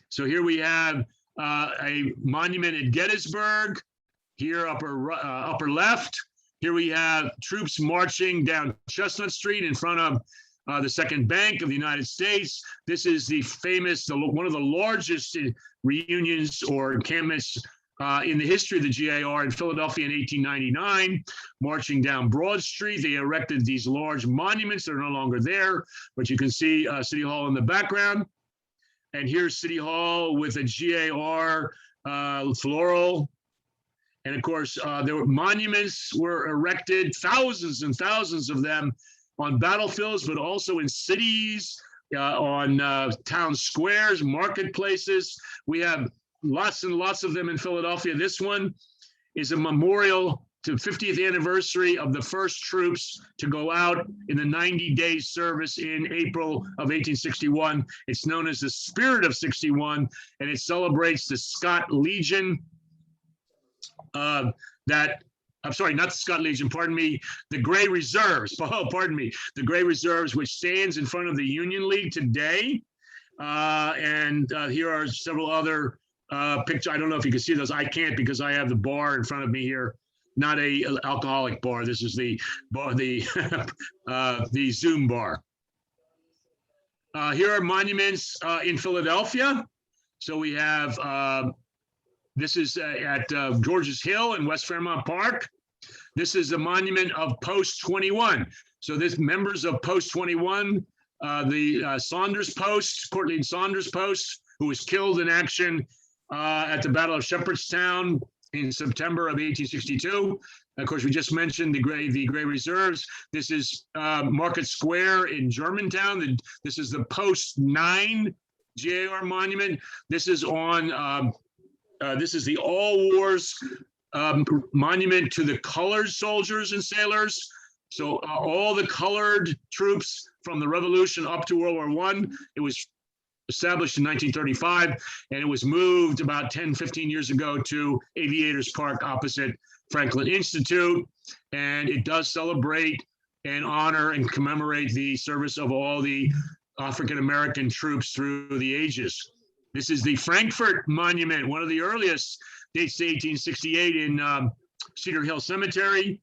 So here we have a monument at Gettysburg, here upper left. Here we have troops marching down Chestnut Street in front of the Second Bank of the United States. This is the famous, one of the largest reunions or encampments in the history of the GAR in Philadelphia in 1899, marching down Broad Street. They erected these large monuments. They're no longer there, but you can see City Hall in the background. And here's City Hall with a GAR floral. And of course, there were monuments were erected, thousands and thousands of them on battlefields, but also in cities, on town squares, marketplaces. We have lots and lots of them in Philadelphia. This one is a memorial to 50th anniversary of the first troops to go out in the 90-day service in April of 1861. It's known as the Spirit of 61, and it celebrates the Scott Legion I'm sorry, not the Scott Legion, pardon me, the Gray Reserves. Oh, pardon me, the Gray Reserves, which stands in front of the Union League today. And here are several other pictures. I don't know if you can see those. I can't because I have the bar in front of me here. Not a alcoholic bar. This is the bar, the Zoom bar. Here are monuments in Philadelphia. So we have, this is at George's Hill in West Fairmount Park. This is a monument of Post 21. So this members of Post 21, the Saunders Post, Courtney Saunders Post, who was killed in action at the Battle of Shepherdstown in September of 1862. Of course, we just mentioned the Gray Reserves. This is Market Square in Germantown. This is the Post 9 GAR monument. This is on. This is the All Wars monument to the colored soldiers and sailors. So all the colored troops from the Revolution up to World War I. It was established in 1935, and it was moved about 10, 15 years ago to Aviators Park opposite Franklin Institute. And it does celebrate and honor and commemorate the service of all the African-American troops through the ages. This is the Frankfurt Monument, one of the earliest, dates to 1868 in Cedar Hill Cemetery.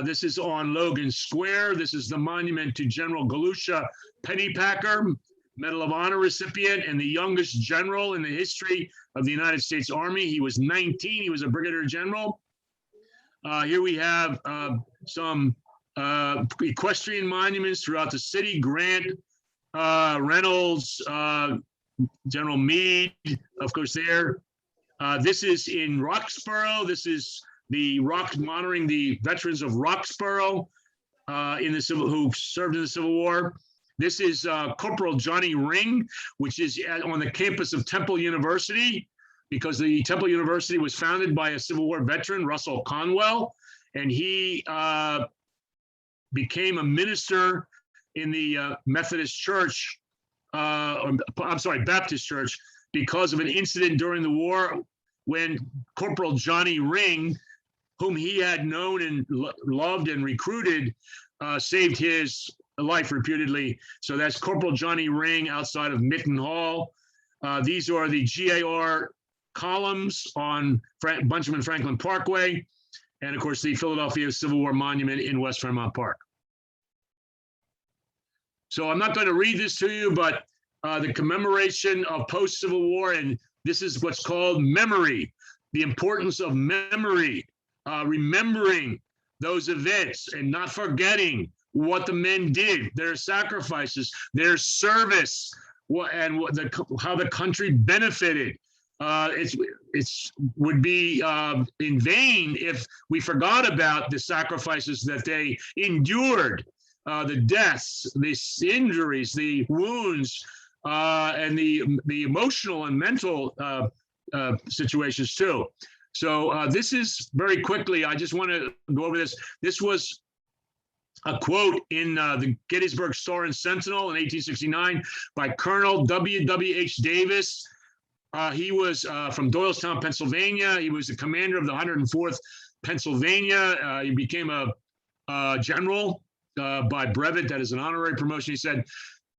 This is on Logan Square. This is the monument to General Galusha Pennypacker, Medal of Honor recipient and the youngest general in the history of the United States Army. He was 19. He was a brigadier general. Here we have some equestrian monuments throughout the city. Grant, Reynolds, General Meade, of course, there. This is in Roxborough. This is the honoring the veterans of Roxborough who served in the Civil War. This is Corporal Johnny Ring, which is on the campus of Temple University, because the Temple University was founded by a Civil War veteran, Russell Conwell, and he became a minister in the Methodist Church, Baptist Church, because of an incident during the war when Corporal Johnny Ring, whom he had known and loved and recruited, saved his life reputedly. So that's Corporal Johnny Ring outside of Mitten Hall. These are the GAR columns on Benjamin Franklin Parkway, and of course the Philadelphia Civil War Monument in West Fairmount Park. So I'm not going to read this to you, but the commemoration of post-Civil War, and this is what's called memory, the importance of memory, remembering those events and not forgetting what the men did, their sacrifices, their service, and how the country benefited. It would be in vain if we forgot about the sacrifices that they endured, the deaths, the injuries, the wounds, and the emotional and mental situations too. So this is very quickly, I just want to go over this. This was a quote in the Gettysburg Star and Sentinel in 1869 by Colonel W.W.H. Davis. He was from Doylestown, Pennsylvania. He was the commander of the 104th Pennsylvania. He became a general by brevet. That is an honorary promotion. He said,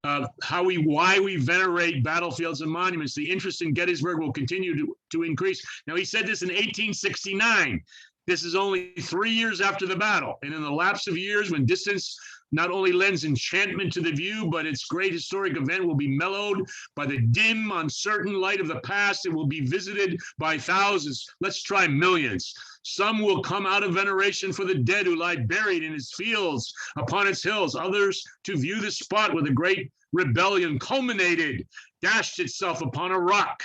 why we venerate battlefields and monuments. The interest in Gettysburg will continue to increase. Now, he said this in 1869. This is only 3 years after the battle. And in the lapse of years, when distance not only lends enchantment to the view, but its great historic event will be mellowed by the dim, uncertain light of the past. It will be visited by thousands. Let's try millions. Some will come out of veneration for the dead who lie buried in its fields, upon its hills. Others to view the spot where the great rebellion culminated, dashed itself upon a rock.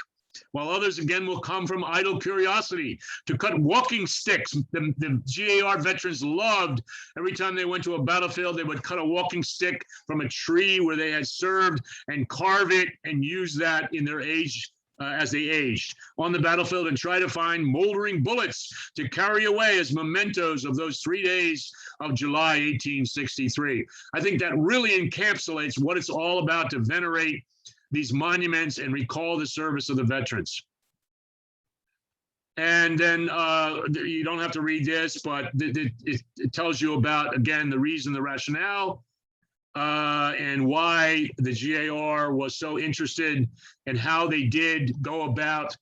while others again will come from idle curiosity to cut walking sticks. The GAR veterans loved every time they went to a battlefield, they would cut a walking stick from a tree where they had served and carve it and use that in their age as they aged on the battlefield, and try to find moldering bullets to carry away as mementos of those 3 days of July 1863. I think that really encapsulates what it's all about, to venerate these monuments and recall the service of the veterans. And then you don't have to read this, but it tells you about, again, the reason, the rationale, and why the GAR was so interested and how they did go about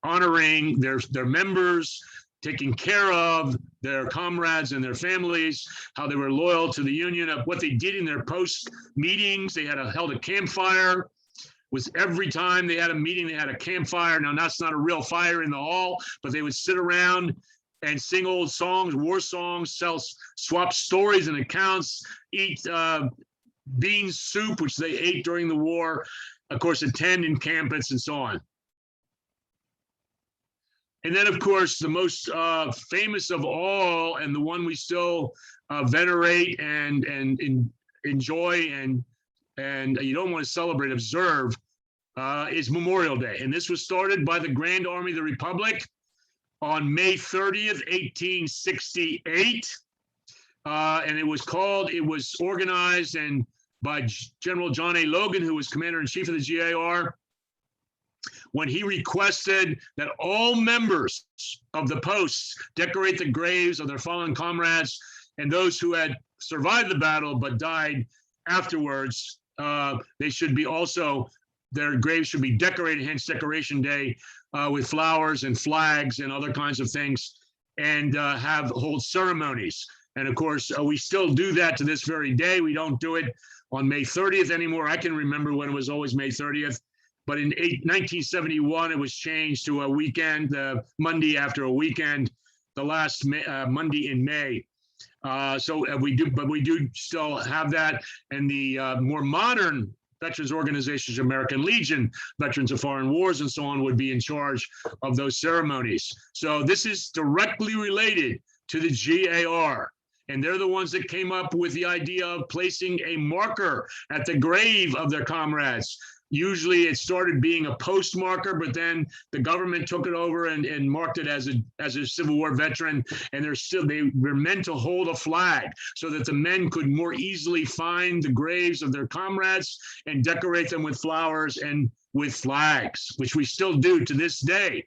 honoring their members, taking care of their comrades and their families, how they were loyal to the Union, of what they did in their post meetings. They held a campfire. Was every time they had a meeting, they had a campfire. Now, that's not a real fire in the hall, but they would sit around and sing old songs, war songs, swap stories and accounts, eat bean soup, which they ate during the war, of course, attend encampments and so on. And then, of course, the most famous of all, and the one we still venerate and enjoy and you don't want to celebrate, observe, is Memorial Day. And this was started by the Grand Army of the Republic on May 30th, 1868. And it was organized by General John A. Logan, who was Commander-in-Chief of the GAR, when he requested that all members of the posts decorate the graves of their fallen comrades and those who had survived the battle but died afterwards. They should be also, their graves should be decorated, hence Decoration Day, with flowers and flags and other kinds of things, and hold ceremonies. And of course, we still do that to this very day. We don't do it on May 30th anymore. I can remember when it was always May 30th. But in 1971, it was changed to a weekend, Monday after a weekend, the last Monday in May. So we do still have that. And the more modern veterans organizations, American Legion, Veterans of Foreign Wars, and so on, would be in charge of those ceremonies. So this is directly related to the GAR. And they're the ones that came up with the idea of placing a marker at the grave of their comrades. Usually it started being a post marker, but then the government took it over and marked it as a Civil War veteran. And they were meant to hold a flag so that the men could more easily find the graves of their comrades and decorate them with flowers and with flags, which we still do to this day.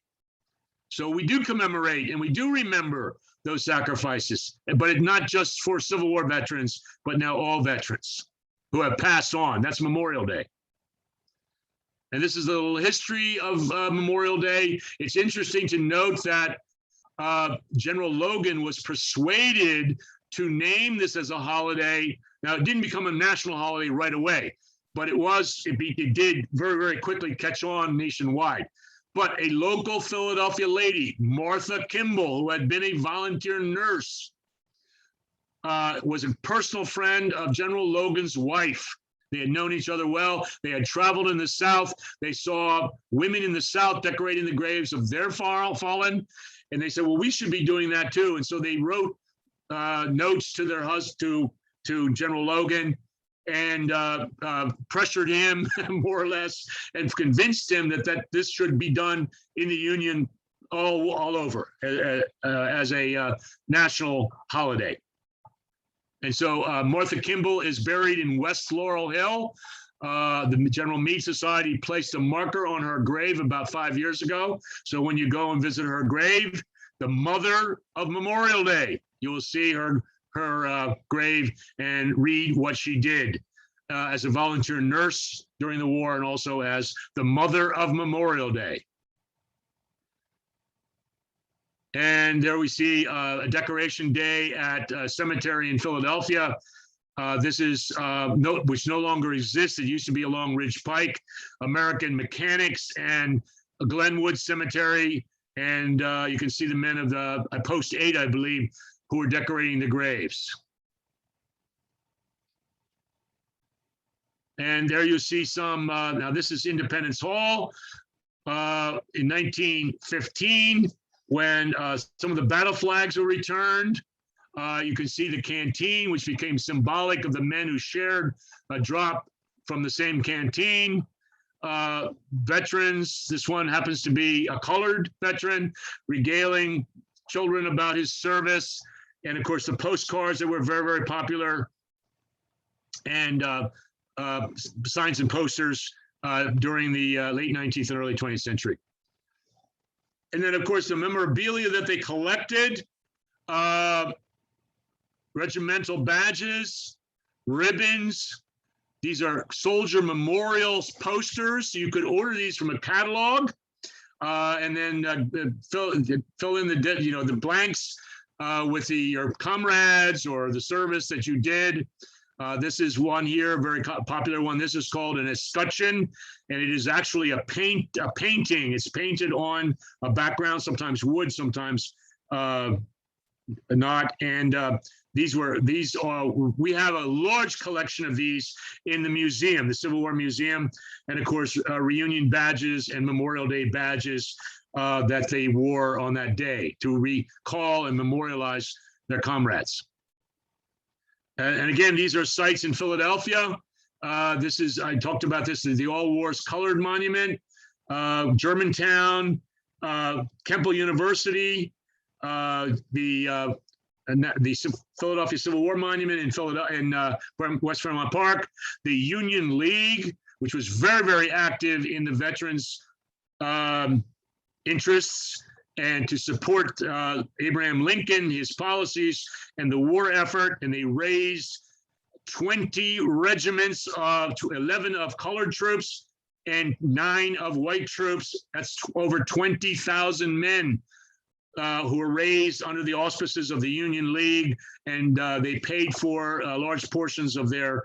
So we do commemorate and we do remember those sacrifices, but it's not just for Civil War veterans, but now all veterans who have passed on. That's Memorial Day. And this is a little history of Memorial Day. It's interesting to note that General Logan was persuaded to name this as a holiday. Now, it didn't become a national holiday right away, but it did very, very quickly catch on nationwide. But a local Philadelphia lady, Martha Kimball, who had been a volunteer nurse, was a personal friend of General Logan's wife. They had known each other well. They had traveled in the South. They saw women in the South decorating the graves of their fallen. And they said, well, we should be doing that too. And so they wrote notes to their husband, to General Logan, and pressured him more or less, and convinced him that this should be done in the Union all over as a national holiday. And so Martha Kimball is buried in West Laurel Hill. The General Meade Society placed a marker on her grave about 5 years ago. So when you go and visit her grave, the mother of Memorial Day, you will see her grave and read what she did as a volunteer nurse during the war, and also as the mother of Memorial Day. And there we see a Decoration Day at a cemetery in Philadelphia. This is which no longer exists. It used to be along Ridge Pike, American Mechanics, and Glenwood Cemetery. And you can see the men of the Post 8, I believe, who are decorating the graves. And there you see some, now this is Independence Hall in 1915, when some of the battle flags were returned. You can see the canteen, which became symbolic of the men who shared a drop from the same canteen. Veterans, this one happens to be a colored veteran, regaling children about his service. And of course, the postcards that were very, very popular, and signs and posters during the late 19th and early 20th century. And then, of course, the memorabilia that they collected, regimental badges, ribbons. These are soldier memorials posters. So you could order these from a catalog, and then fill in the blanks with your comrades or the service that you did. This is one here, a very popular one. This is called an escutcheon, and it is actually a painting. It's painted on a background, sometimes wood, sometimes not. And we have a large collection of these in the museum, the Civil War Museum, and of course, reunion badges and Memorial Day badges that they wore on that day to recall and memorialize their comrades. And again, these are sites in Philadelphia. I talked about this, the All Wars Colored Monument, Germantown, Temple University, the Philadelphia Civil War Monument in West Fairmount Park, the Union League, which was very, very active in the veterans' interests and to support Abraham Lincoln, his policies, and the war effort. And they raised 20 regiments, 11 of colored troops and 9 of white troops. That's over 20,000 men who were raised under the auspices of the Union League, and they paid for large portions of their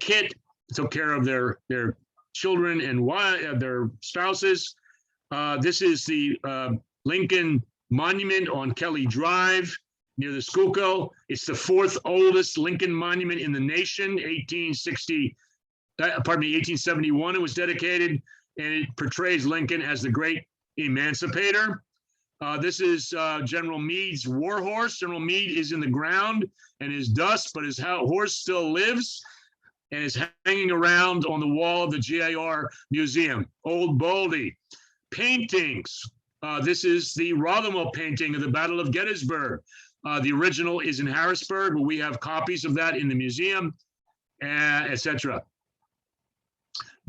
kit, took care of their children and their spouses. This is the Lincoln Monument on Kelly Drive near the Schuylkill. It's the 4th oldest Lincoln monument in the nation. 1871 it was dedicated, and it portrays Lincoln as the great emancipator. This is General Meade's war horse. General Meade is in the ground and is dust, but his horse still lives and is hanging around on the wall of the GAR Museum. Old Baldy. Paintings. This is the Rothermel painting of the Battle of Gettysburg. The original is in Harrisburg, but we have copies of that in the museum, etc.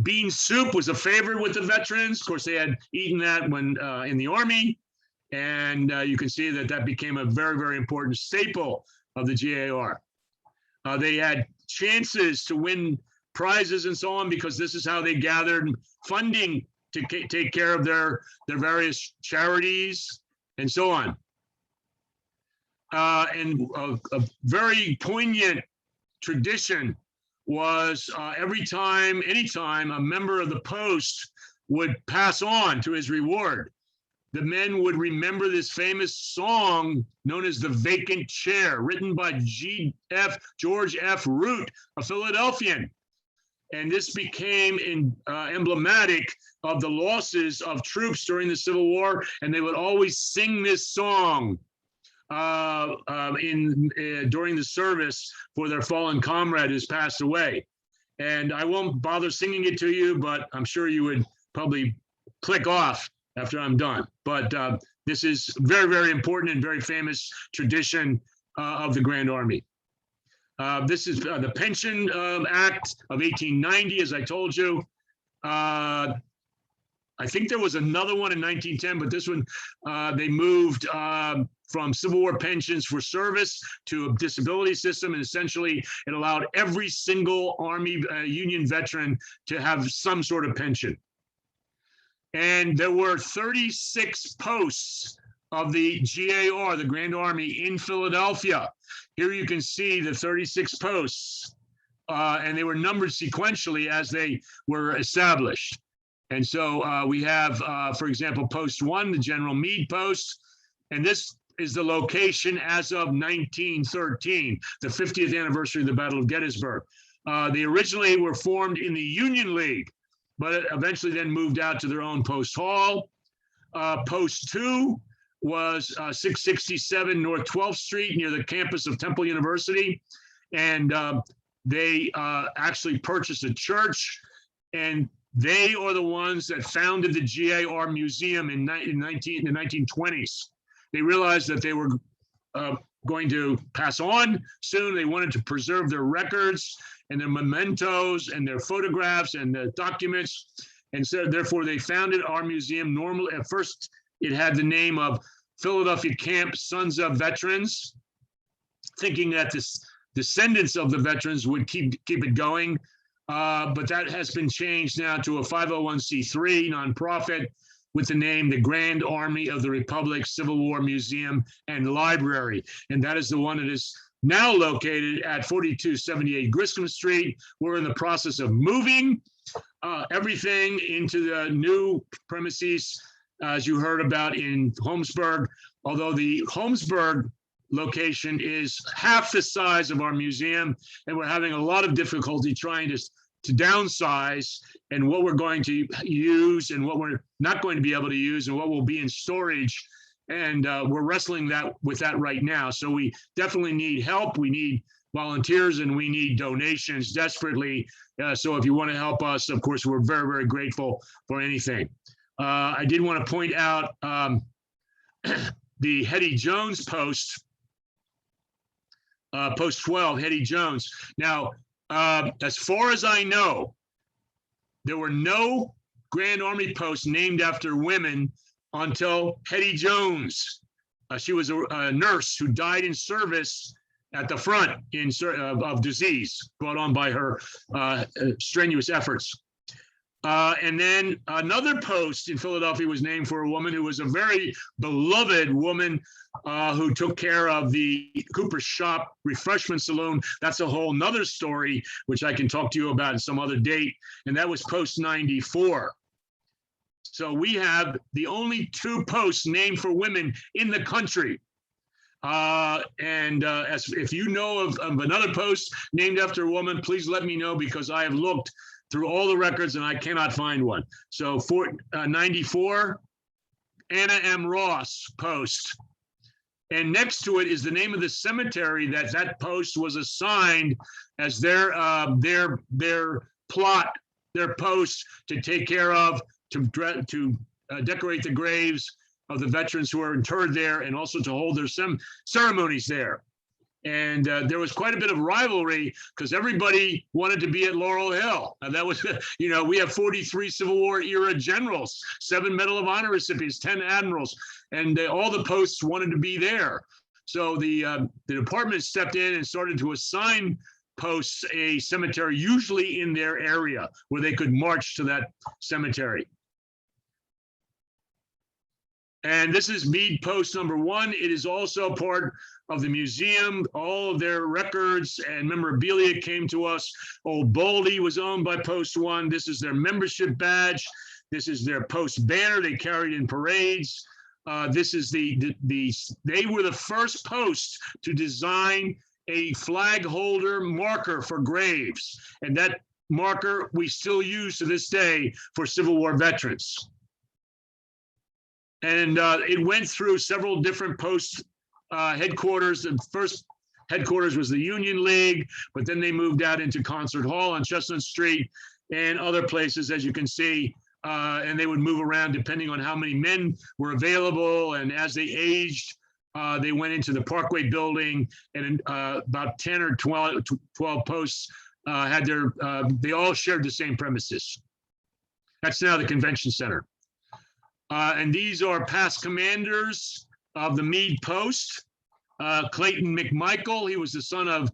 Bean soup was a favorite with the veterans. Of course, they had eaten that when in the Army, and you can see that became a very, very important staple of the GAR. They had chances to win prizes and so on, because this is how they gathered funding to take care of their various charities and so on. And a very poignant tradition was anytime a member of the post would pass on to his reward, the men would remember this famous song known as The Vacant Chair, written by George F. Root, a Philadelphian. And this became emblematic of the losses of troops during the Civil War, and they would always sing this song during the service for their fallen comrade who's passed away. And I won't bother singing it to you, but I'm sure you would probably click off after I'm done. But this is very, very important and very famous tradition of the Grand Army. This is the Pension Act of 1890, as I told you. I think there was another one in 1910, but this one, they moved from Civil War pensions for service to a disability system, and essentially it allowed every single Army Union veteran to have some sort of pension. And there were 36 posts of the GAR, the Grand Army, in Philadelphia. Here you can see the 36 posts, and they were numbered sequentially as they were established. And so we have, for example, Post 1, the General Meade Post, and this is the location as of 1913, the 50th anniversary of the Battle of Gettysburg. They originally were formed in the Union League, but eventually then moved out to their own post hall. Post 2 was 667 North 12th Street near the campus of Temple University. And they actually purchased a church, and they are the ones that founded the GAR Museum in the 1920s. They realized that they were going to pass on soon. They wanted to preserve their records and their mementos and their photographs and the documents. And so therefore they founded our museum. Normally, at first it had the name of Philadelphia Camp Sons of Veterans, thinking that this descendants of the veterans would keep it going. But that has been changed now to a 501c3 nonprofit with the name the Grand Army of the Republic Civil War Museum and Library. And that is the one that is now located at 4278 Griscom Street. We're in the process of moving everything into the new premises, as you heard about in Homesburg, although the Homesburg location is half the size of our museum, and we're having a lot of difficulty trying to downsize and what we're going to use and what we're not going to be able to use and what will be in storage. And we're wrestling with that right now. So we definitely need help. We need volunteers and we need donations desperately. So if you want to help us, of course, we're very, very grateful for anything. I did want to point out the Hetty Jones post, post 12, Hetty Jones. Now, as far as I know, there were no Grand Army posts named after women until Hetty Jones. She was a nurse who died in service at the front of disease brought on by her strenuous efforts. And then another post in Philadelphia was named for a woman who was a very beloved woman who took care of the Cooper Shop Refreshment Saloon. That's a whole nother story, which I can talk to you about in some other date. And that was post 94. So we have the only 2 posts named for women in the country. As if you know of another post named after a woman, please let me know, because I have looked through all the records and I cannot find one. So 94, Anna M. Ross post. And next to it is the name of the cemetery that post was assigned as their plot, their post to take care of, to decorate the graves of the veterans who are interred there, and also to hold their ceremonies there. And there was quite a bit of rivalry because everybody wanted to be at Laurel Hill. And that was, we have 43 Civil War era generals, 7 Medal of Honor recipients, 10 admirals, and all the posts wanted to be there. So the department stepped in and started to assign posts a cemetery, usually in their area, where they could march to that cemetery. And this is Meade Post number 1. It is also part of the museum. All of their records and memorabilia came to us. Old Baldy was owned by Post 1. This is their membership badge. This is their post banner they carried in parades. This is they were the first post to design a flag holder marker for graves. And that marker we still use to this day for Civil War veterans. And it went through several different post headquarters. The first headquarters was the Union League, but then they moved out into Concert Hall on Chestnut Street and other places, as you can see. And they would move around depending on how many men were available. And as they aged, they went into the Parkway building, and about 10 or 12 posts had they all shared the same premises. That's now the convention center. And these are past commanders of the Meade Post. Clayton McMichael, he was the son of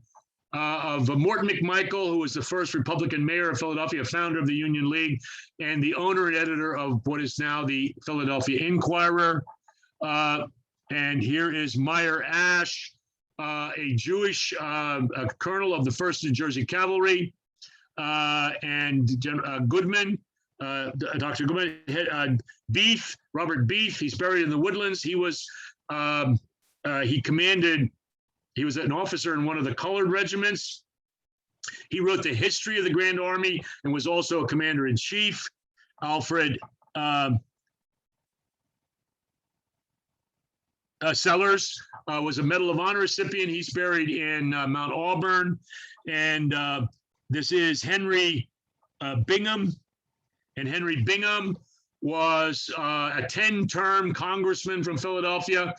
Morton McMichael, who was the first Republican mayor of Philadelphia, founder of the Union League, and the owner and editor of what is now the Philadelphia Inquirer. And here is Meyer Ash, a Jewish colonel of the 1st New Jersey Cavalry, and Goodman. Dr. Goodman, Beef, Robert Beef, he's buried in the Woodlands. He was, he was an officer in one of the colored regiments. He wrote the history of the Grand Army and was also a commander-in-chief. Alfred Sellers was a Medal of Honor recipient. He's buried in Mount Auburn. And this is Henry Bingham. And Henry Bingham was a 10-term congressman from Philadelphia,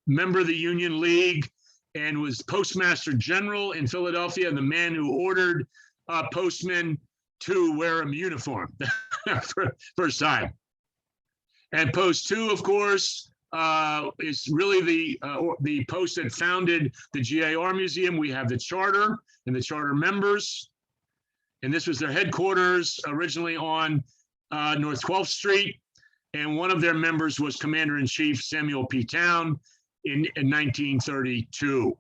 member of the Union League, and was postmaster general in Philadelphia, and the man who ordered postmen to wear a uniform for first time. And post 2, of course, is really the post that founded the GAR Museum. We have the charter and the charter members, and this was their headquarters originally on North 12th Street, and one of their members was Commander-in-Chief Samuel P. Towne in 1932.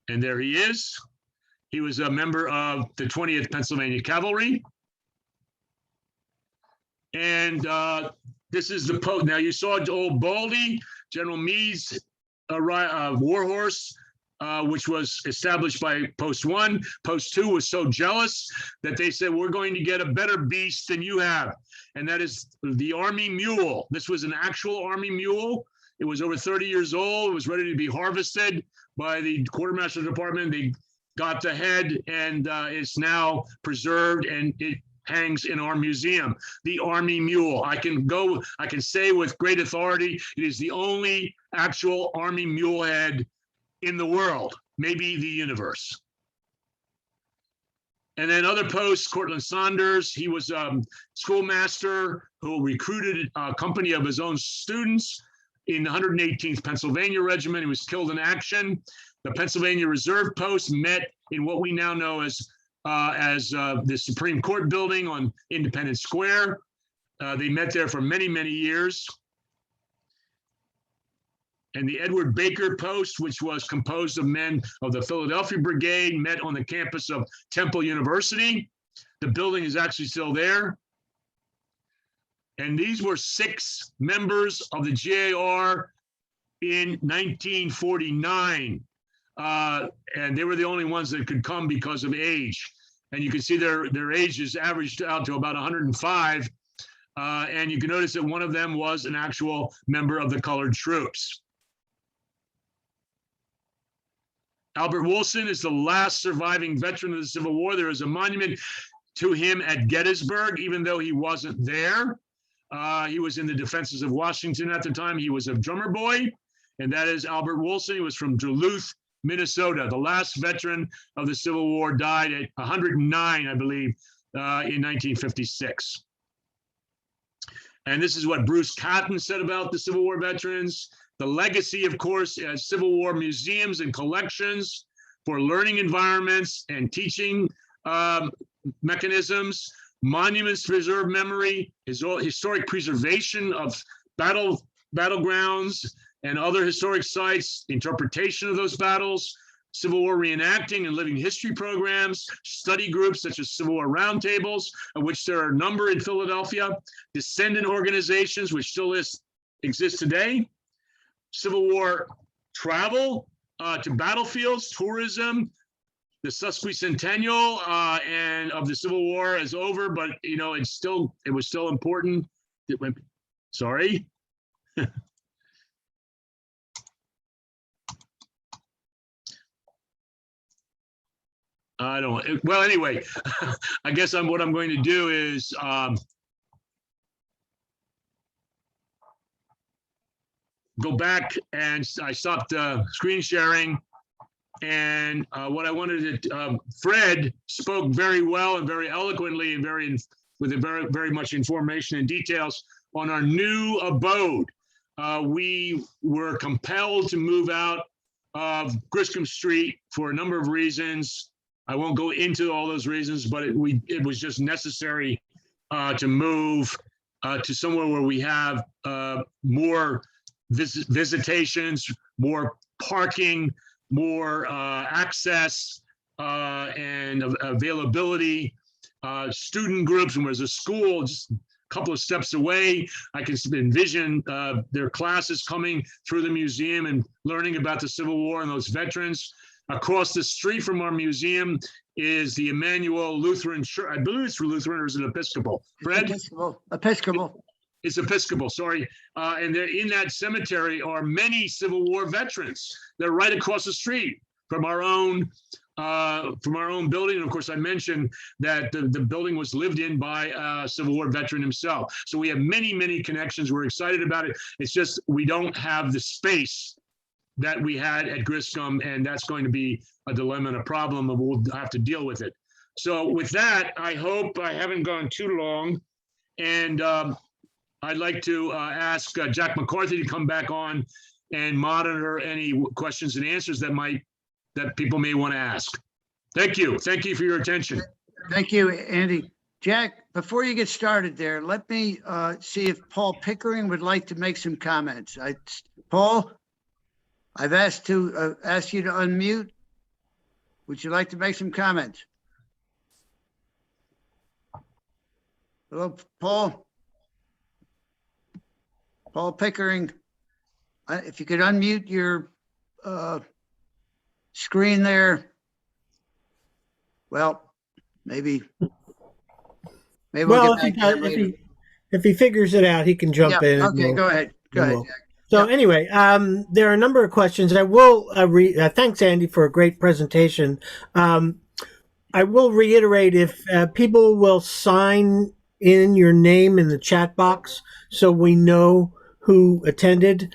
And there he is. He was a member of the 20th Pennsylvania Cavalry. And this is the post. Now you saw old Baldy, General Meade's warhorse, which was established by Post 1. Post 2 was so jealous that they said, we're going to get a better beast than you have. And that is the Army Mule. This was an actual Army Mule. It was over 30 years old. It was ready to be harvested by the Quartermaster Department. They got the head, and it's now preserved, and it hangs in our museum. The Army Mule. I can say with great authority, it is the only actual Army Mule head in the world, maybe the universe. And then other posts, Cortland Saunders, he was schoolmaster who recruited a company of his own students in the 118th Pennsylvania Regiment. He was killed in action. The Pennsylvania Reserve Post met in what we now know as the Supreme Court building on Independence Square. They met there for many, many years. And the Edward Baker Post, which was composed of men of the Philadelphia Brigade, met on the campus of Temple University. The building is actually still there. And these were 6 members of the GAR in 1949. And they were the only ones that could come because of age. And you can see their ages averaged out to about 105. And you can notice that one of them was an actual member of the colored troops. Albert Wilson is the last surviving veteran of the Civil War. There is a monument to him at Gettysburg, even though he wasn't there. He was in the defenses of Washington at the time. He was a drummer boy, and that is Albert Wilson. He was from Duluth, Minnesota. The last veteran of the Civil War died at 109, I believe, in 1956. And this is what Bruce Cotton said about the Civil War veterans. The legacy, of course, as Civil War museums and collections for learning environments and teaching mechanisms, monuments to preserve memory, historic preservation of battlegrounds and other historic sites, interpretation of those battles, Civil War reenacting and living history programs, study groups such as Civil War roundtables, of which there are a number in Philadelphia, descendant organizations, which still exist today, Civil War travel to battlefields, tourism. The sesquicentennial and of the Civil War is over, but you know it was still important. Sorry. I don't. Well, anyway, I guess what I'm going to do is go back, and I stopped screen sharing. And what I wanted to, Fred spoke very well and very eloquently and with very much information and details on our new abode. We were compelled to move out of Griscom Street for a number of reasons. I won't go into all those reasons, but it was just necessary to move to somewhere where we have more visitations, more parking, more access and availability, student groups, and there's a school just a couple of steps away. I can envision their classes coming through the museum and learning about the Civil War and those veterans. Across the street from our museum is the Emmanuel Lutheran Church. I believe it's Lutheran, or is it Episcopal? Fred? Episcopal. It's Episcopal, sorry. And in that cemetery are many Civil War veterans. They're right across the street from our own building. And of course, I mentioned that the building was lived in by a Civil War veteran himself. So we have many, many connections. We're excited about it. It's just we don't have the space that we had at Griscom, and that's going to be a dilemma and a problem, and we'll have to deal with it. So with that, I hope I haven't gone too long, and I'd like to ask Jack McCarthy to come back on and monitor any questions and answers that people may want to ask. Thank you. Thank you for your attention. Thank you, Andy. Jack, before you get started there, let me see if Paul Pickering would like to make some comments. Paul, I've asked you to unmute. Would you like to make some comments? Hello, Paul. Paul Pickering, if you could unmute your screen there. Well, maybe we'll get back to that later. If he figures it out, he can jump in. Okay, go ahead. Go ahead, Jack. So anyway, there are a number of questions. I will thanks, Andy, for a great presentation. I will reiterate, if people will sign in your name in the chat box so we know who attended.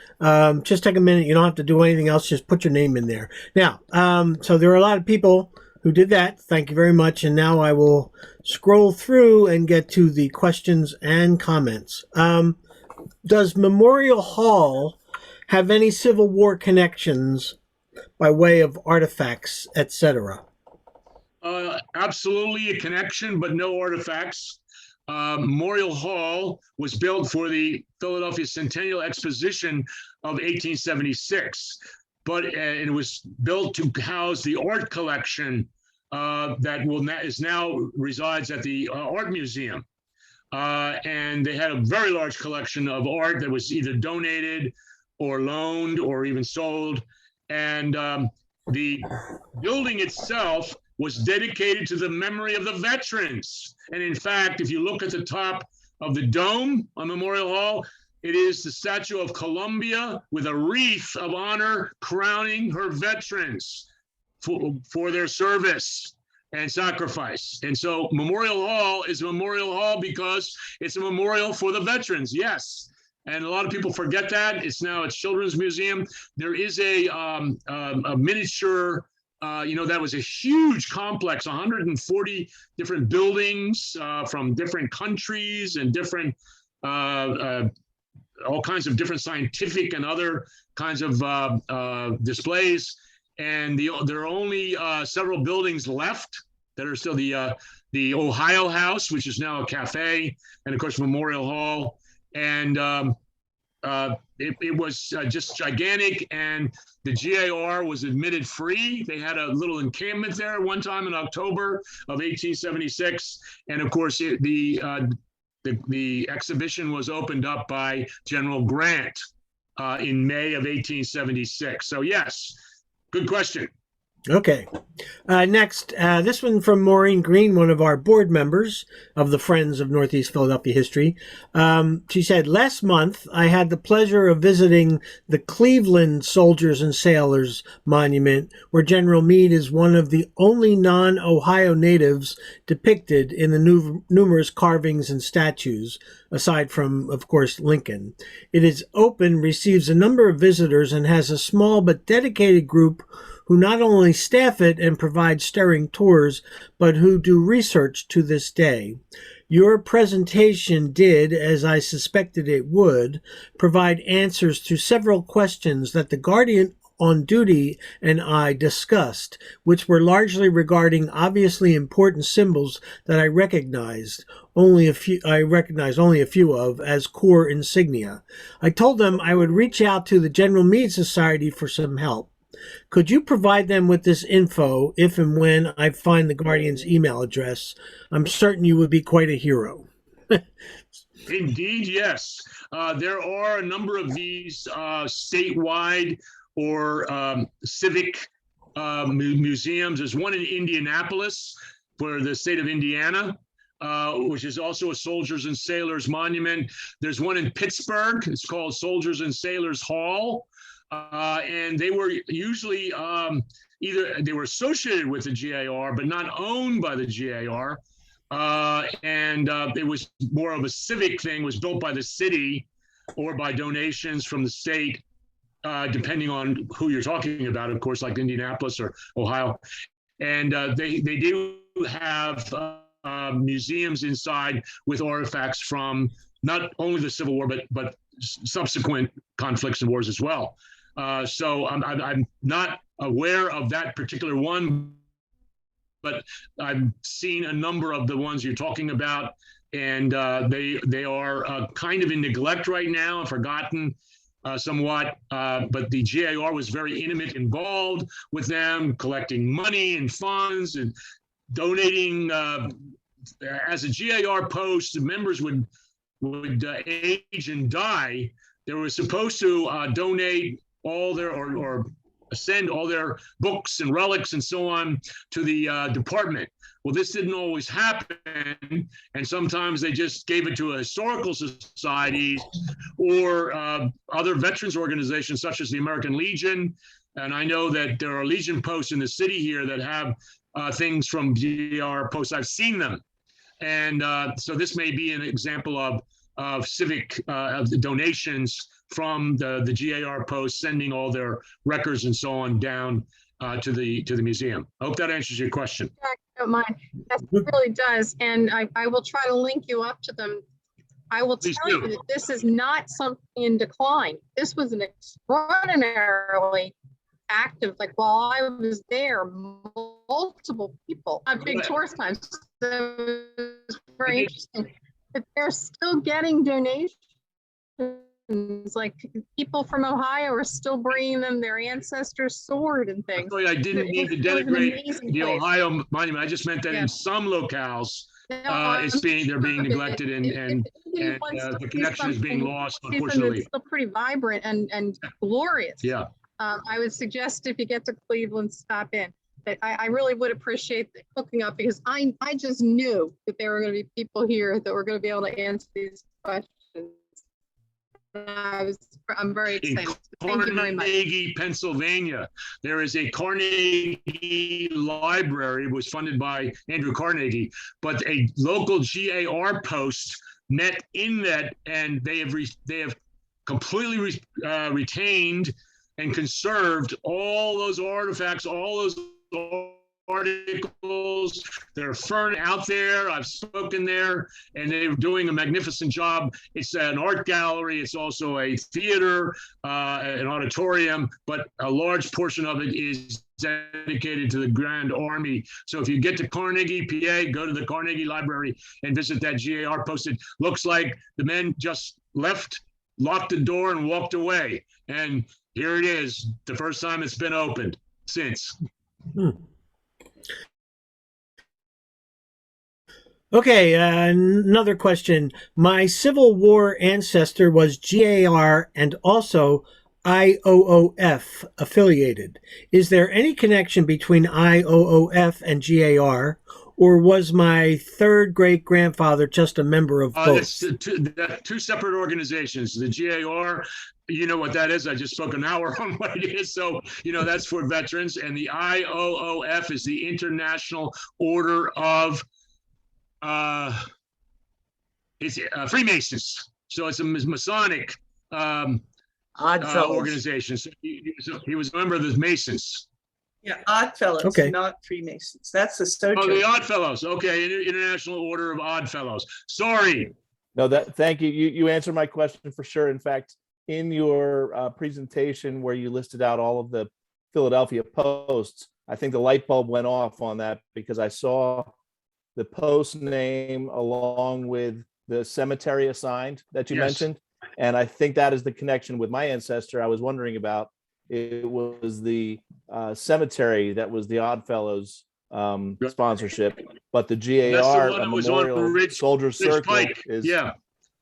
Just take a minute. You don't have to do anything else. Just put your name in there. Now, so there are a lot of people who did that. Thank you very much. And now I will scroll through and get to the questions and comments. Does Memorial Hall have any Civil War connections by way of artifacts, etc.? Absolutely a connection, but no artifacts. Memorial Hall was built for the Philadelphia Centennial Exposition of 1876, but it was built to house the art collection that now resides at the Art Museum. And they had a very large collection of art that was either donated or loaned or even sold. And the building itself was dedicated to the memory of the veterans. And in fact, if you look at the top of the dome on Memorial Hall, it is the statue of Columbia with a wreath of honor crowning her veterans for their service and sacrifice. And so Memorial Hall is a Memorial Hall because it's a memorial for the veterans, yes. And a lot of people forget that. It's now a children's museum. There is a miniature, that was a huge complex, 140 different buildings from different countries and different, all kinds of different scientific and other kinds of displays. And there are only several buildings left that are still the Ohio House, which is now a cafe, and of course Memorial Hall. And it was just gigantic, and the GAR was admitted free. They had a little encampment there one time in October of 1876, and of course the exhibition was opened up by General Grant in May of 1876. So yes, good question. Okay. Next, this one from Maureen Green, one of our board members of the Friends of Northeast Philadelphia History. She said, last month, I had the pleasure of visiting the Cleveland Soldiers and Sailors Monument, where General Meade is one of the only non-Ohio natives depicted in the numerous carvings and statues, aside from, of course, Lincoln. It is open, receives a number of visitors, and has a small but dedicated group who not only staff it and provide stirring tours, but who do research to this day. Your presentation did, as I suspected it would, provide answers to several questions that the Guardian on duty and I discussed, which were largely regarding obviously important symbols that I recognized only a few of as core insignia. I told them I would reach out to the General Meade Society for some help. Could you provide them with this info if and when I find the Guardian's email address? I'm certain you would be quite a hero. Indeed, yes. There are a number of these statewide or civic museums. There's one in Indianapolis for the state of Indiana, which is also a Soldiers and Sailors Monument. There's one in Pittsburgh. It's called Soldiers and Sailors Hall. And they were usually either they were associated with the GAR, but not owned by the GAR. It was more of a civic thing, was built by the city or by donations from the state, depending on who you're talking about, of course, like Indianapolis or Ohio. And they do have museums inside with artifacts from not only the Civil War, but subsequent conflicts and wars as well. So I'm not aware of that particular one, but I've seen a number of the ones you're talking about, and they are kind of in neglect right now, forgotten somewhat. But the GAR was very involved with them, collecting money and funds and donating. As a GAR post, the members would age and die. They were supposed to donate all their or send all their books and relics and so on to the department. Well, this didn't always happen, and sometimes they just gave it to a historical societies or other veterans organizations such as the American Legion. And I know that there are Legion posts in the city here that have things from GAR posts. I've seen them. And so this may be an example of civic donations from the GAR post, sending all their records and so on down to the museum. I hope that answers your question. I don't mind. That really does. And I will try to link you up to them. I will tell you that this is not something in decline. This was an extraordinarily active, like while I was there, multiple people, big tourist times. So it was very interesting. But they're still getting donations. Like people from Ohio are still bringing them their ancestors' sword and things. Sorry, I didn't mean to denigrate the Ohio monument. I just meant that in some locales, they're being neglected and the connection is being lost, unfortunately. It's still pretty vibrant and glorious. Yeah. I would suggest if you get to Cleveland, stop in. But I really would appreciate the hooking up, because I just knew that there were going to be people here that were going to be able to answer these questions. I'm very excited. Thank you very much. Carnegie, Pennsylvania, there is a Carnegie Library. It was funded by Andrew Carnegie, but a local GAR post met in that, and they have completely retained and conserved all those artifacts, all those articles. They're out there. I've spoken there, and they're doing a magnificent job. It's an art gallery. It's also a theater, an auditorium, but a large portion of it is dedicated to the Grand Army. So if you get to Carnegie, PA, go to the Carnegie Library and visit that GAR post. It looks like the men just left, locked the door, and walked away. And here it is, the first time it's been opened since. Okay, another question. My Civil War ancestor was GAR and also IOOF affiliated. Is there any connection between IOOF and GAR, or was my third great-grandfather just a member of both? It's two separate organizations. The GAR, you know what that is. I just spoke an hour on what it is. So, that's for veterans. And the IOOF is the International Order of Freemasons. So it's a Masonic organization. So he was a member of the Masons. Yeah, Oddfellows, okay. Not Freemasons. That's the Stojo. Oh, the Oddfellows. Okay, International Order of Oddfellows. Sorry. No, thank you. You answered my question for sure. In fact, in your presentation where you listed out all of the Philadelphia posts, I think the light bulb went off on that, because I saw the post name along with the cemetery assigned that you mentioned. And I think that is the connection with my ancestor I was wondering about. It was the cemetery that was the Oddfellows sponsorship, but the GAR Memorial Soldier Circle is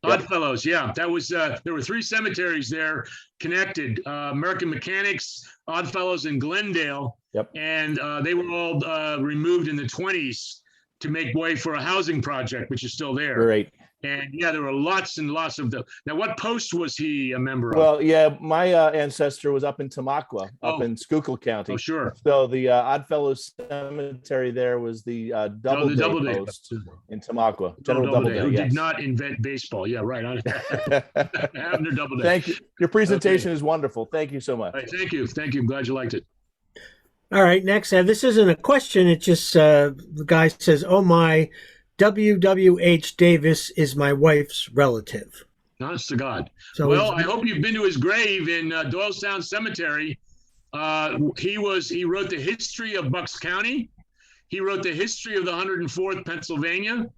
Yep. Oddfellows, yeah, that was there were 3 cemeteries there connected: American Mechanics, Oddfellows, and Glendale. Yep. And they were all removed in the 20s to make way for a housing project, which is still there. Great. And yeah, there were lots and lots of them. Now, what post was he a member of? Well, yeah, my ancestor was up in Tamaqua, up in Schuylkill County. Oh, sure. So the Oddfellows Cemetery there was the Doubleday post in Tamaqua. General Doubleday, who yes. did not invent baseball. Yeah, right. Abner Doubleday. Thank you. Your presentation is wonderful. Thank you so much. Right, thank you. Thank you. I'm glad you liked it. All right, next. This isn't a question. It just, the guy says, oh my, W.W.H. Davis is my wife's relative. Honest to God. So well, I hope you've been to his grave in Doylestown Cemetery. He wrote the history of Bucks County. He wrote the history of the 104th Pennsylvania.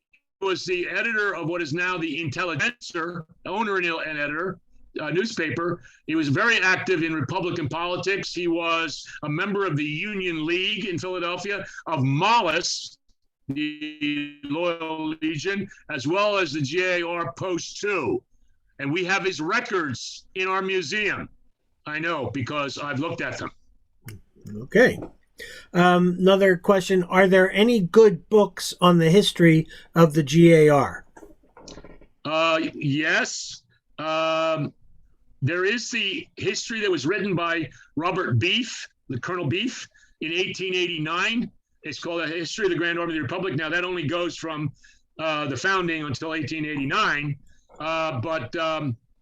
He was the editor of what is now the Intelligencer, owner and editor, newspaper. He was very active in Republican politics. He was a member of the Union League in Philadelphia, of Mollis, the Loyal Legion, as well as the GAR Post 2. And we have his records in our museum. I know, because I've looked at them. Okay. Another question. Are there any good books on the history of the GAR? Yes. There is the history that was written by Robert Beef, the Colonel Beef, in 1889. It's called A History of the Grand Army of the Republic. Now, that only goes from the founding until 1889. But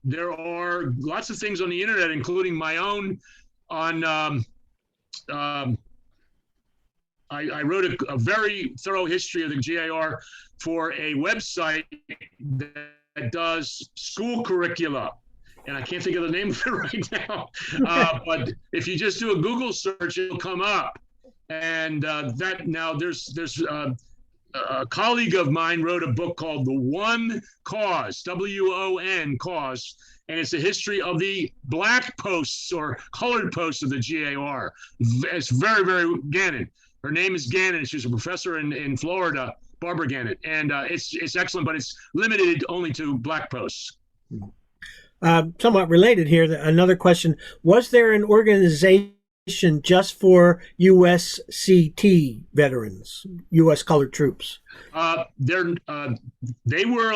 there are lots of things on the internet, including my own on I wrote a very thorough history of the GAR for a website that does school curricula. And I can't think of the name of it right now. But if you just do a Google search, it'll come up. And there's a colleague of mine wrote a book called The One Cause, W-O-N Cause, and it's a history of the black posts or colored posts of the GAR. It's very, very Gannon. Her name is Gannon. She's a professor in Florida, Barbara Gannon. And it's excellent, but it's limited only to black posts. Somewhat related here, another question. Was there an organization just for USCT veterans, U.S. colored troops? They were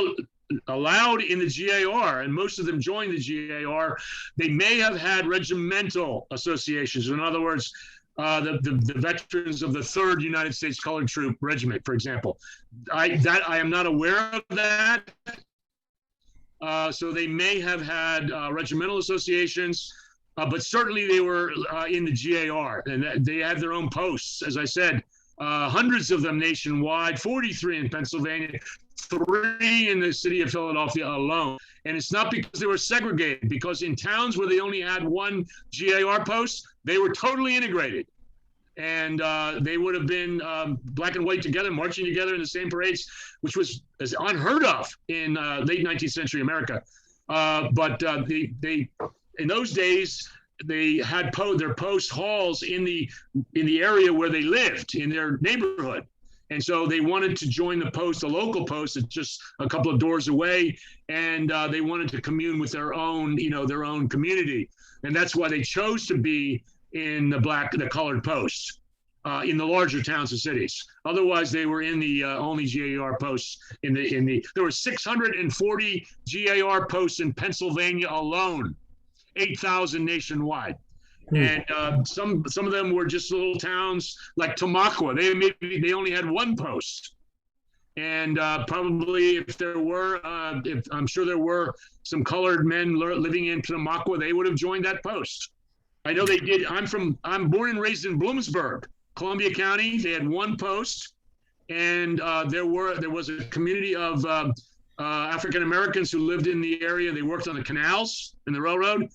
allowed in the GAR, and most of them joined the GAR. They may have had regimental associations. In other words, the veterans of the 3rd United States Colored Troop Regiment, for example. I am not aware of that. So they may have had regimental associations, but certainly they were in the GAR, and they had their own posts, as I said, hundreds of them nationwide, 43 in Pennsylvania, 3 in the city of Philadelphia alone. And it's not because they were segregated, because in towns where they only had one GAR post, they were totally integrated. And they would have been black and white together, marching together in the same parades, which was unheard of in late 19th century America. But they in those days, they had their post halls in the area where they lived, in their neighborhood. And so they wanted to join the post, the local post that's just a couple of doors away. And they wanted to commune with their own community. And that's why they chose to be in the colored posts in the larger towns and cities. Otherwise, they were in the only GAR posts there were 640 GAR posts in Pennsylvania alone, 8,000 nationwide. And some of them were just little towns like Tamaqua. They only had one post. And probably if I'm sure there were some colored men living in Tamaqua, they would have joined that post. I know they did. I'm born and raised in Bloomsburg, Columbia County. They had one post, and there was a community of African Americans who lived in the area. They worked on the canals and the railroad,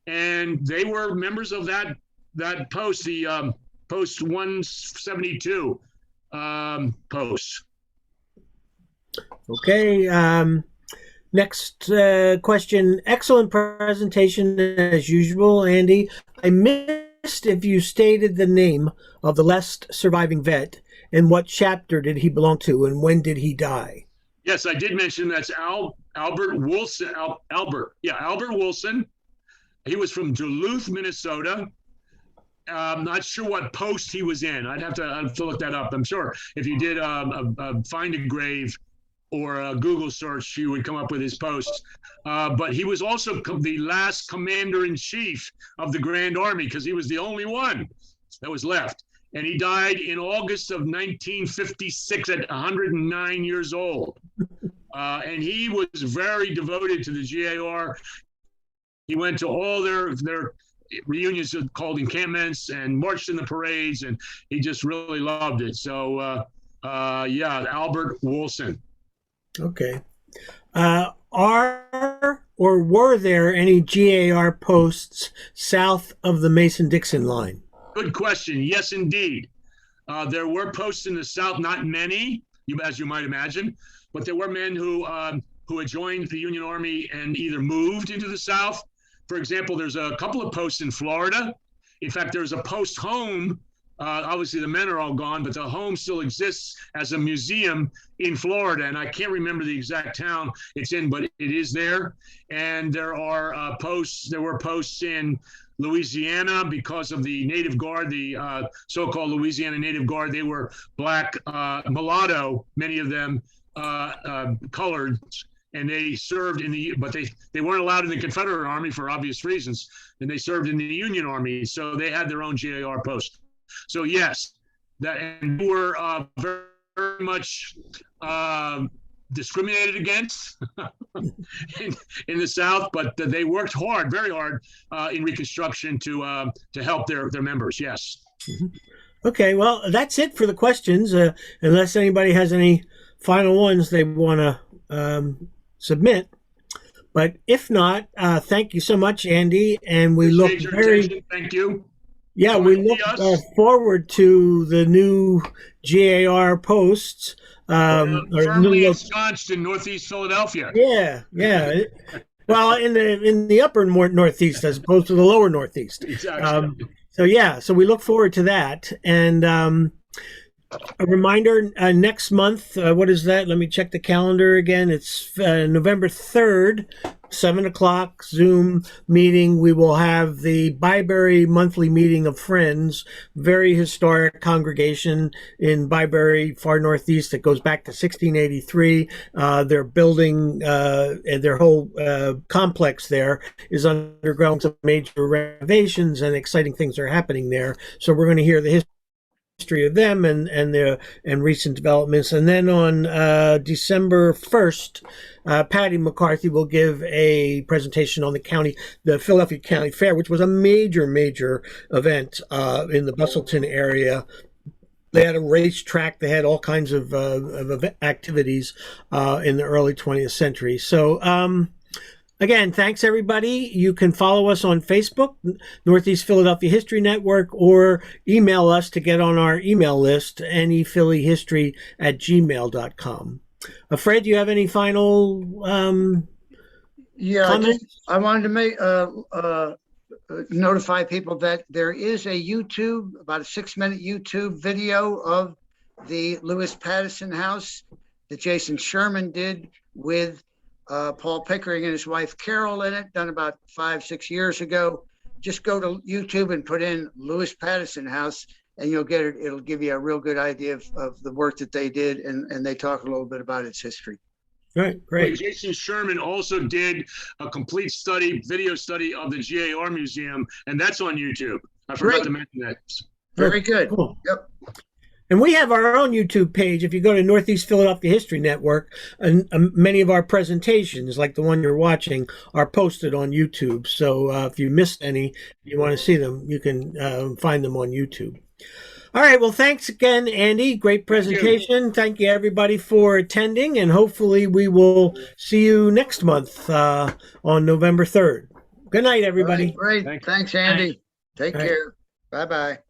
and they were members of that post, the post 172 post. Okay. Next question. Excellent presentation as usual, Andy. I missed if you stated the name of the last surviving vet and what chapter did he belong to and when did he die? Yes, I did mention that's Albert Wilson. Albert Wilson. He was from Duluth, Minnesota. I'm not sure what post he was in. I'd have to look that up. I'm sure if you did a find a grave or a Google search, you would come up with his post. But he was also the last commander-in-chief of the Grand Army because he was the only one that was left. And he died in August of 1956 at 109 years old. And he was very devoted to the GAR. He went to all their reunions called encampments and marched in the parades, and he just really loved it. So, yeah, Albert Wilson. Okay. Are or were there any GAR posts south of the Mason-Dixon line? Good question. Yes, indeed. There were posts in the South, not many, as you might imagine, but there were men who had joined the Union Army and either moved into the South. For example, there's a couple of posts in Florida. In fact, there's a post home. Obviously, the men are all gone, but the home still exists as a museum in Florida. And I can't remember the exact town it's in, but it is there. And there were posts in Louisiana because of the Native Guard, the so-called Louisiana Native Guard. They were black, mulatto, many of them colored. And they served but they weren't allowed in the Confederate Army for obvious reasons. And they served in the Union Army. So they had their own GAR post. So yes, and were very, very much discriminated against in the South, but they worked hard, very hard in Reconstruction to help their members. Yes. Okay, well, that's it for the questions. Unless anybody has any final ones they want to submit. But if not, thank you so much, Andy. And we look very. Thank you. Yeah, we look forward to the new GAR posts. Firmly ensconced in Northeast Philadelphia. Yeah. Well, in the upper Northeast as opposed to the lower Northeast. Exactly. So we look forward to that. And a reminder, next month, what is that? Let me check the calendar again. It's November 3rd, 7 o'clock Zoom meeting. We will have the Byberry monthly meeting of Friends, very historic congregation in Byberry, far northeast, that goes back to 1683. They're building, their whole complex there is undergoing some major renovations, and exciting things are happening there. So we're going to hear the history of them and recent developments. And then on December 1st, Patty McCarthy will give a presentation on the Philadelphia County Fair, which was a major event in the Bustleton area. They had a racetrack. They had all kinds of activities in the early 20th century. So again, thanks, everybody. You can follow us on Facebook, Northeast Philadelphia History Network, or email us to get on our email list, nephillyhistory@gmail.com. Fred, do you have any final comments? I wanted to make notify people that there is a YouTube, about a 6-minute YouTube video of the Lewis-Pattison House that Jason Sherman did with Paul Pickering and his wife Carol in it, done about 5-6 years ago. Just go to YouTube and put in Lewis-Pattison House, and you'll get it. It'll give you a real good idea of the work that they did, and they talk a little bit about its history. Right, great. Jason Sherman also did a complete video study of the GAR Museum, and that's on YouTube. I forgot to mention that. Very good. Cool. Yep. And we have our own YouTube page. If you go to Northeast Philadelphia History Network, and many of our presentations, like the one you're watching, are posted on YouTube. So if you missed any, you want to see them, you can find them on YouTube. All right. Well, thanks again, Andy. Great presentation. Thank you, everybody, for attending. And hopefully we will see you next month on November 3rd. Good night, everybody. Great. Thanks, Andy. Take care. Bye-bye.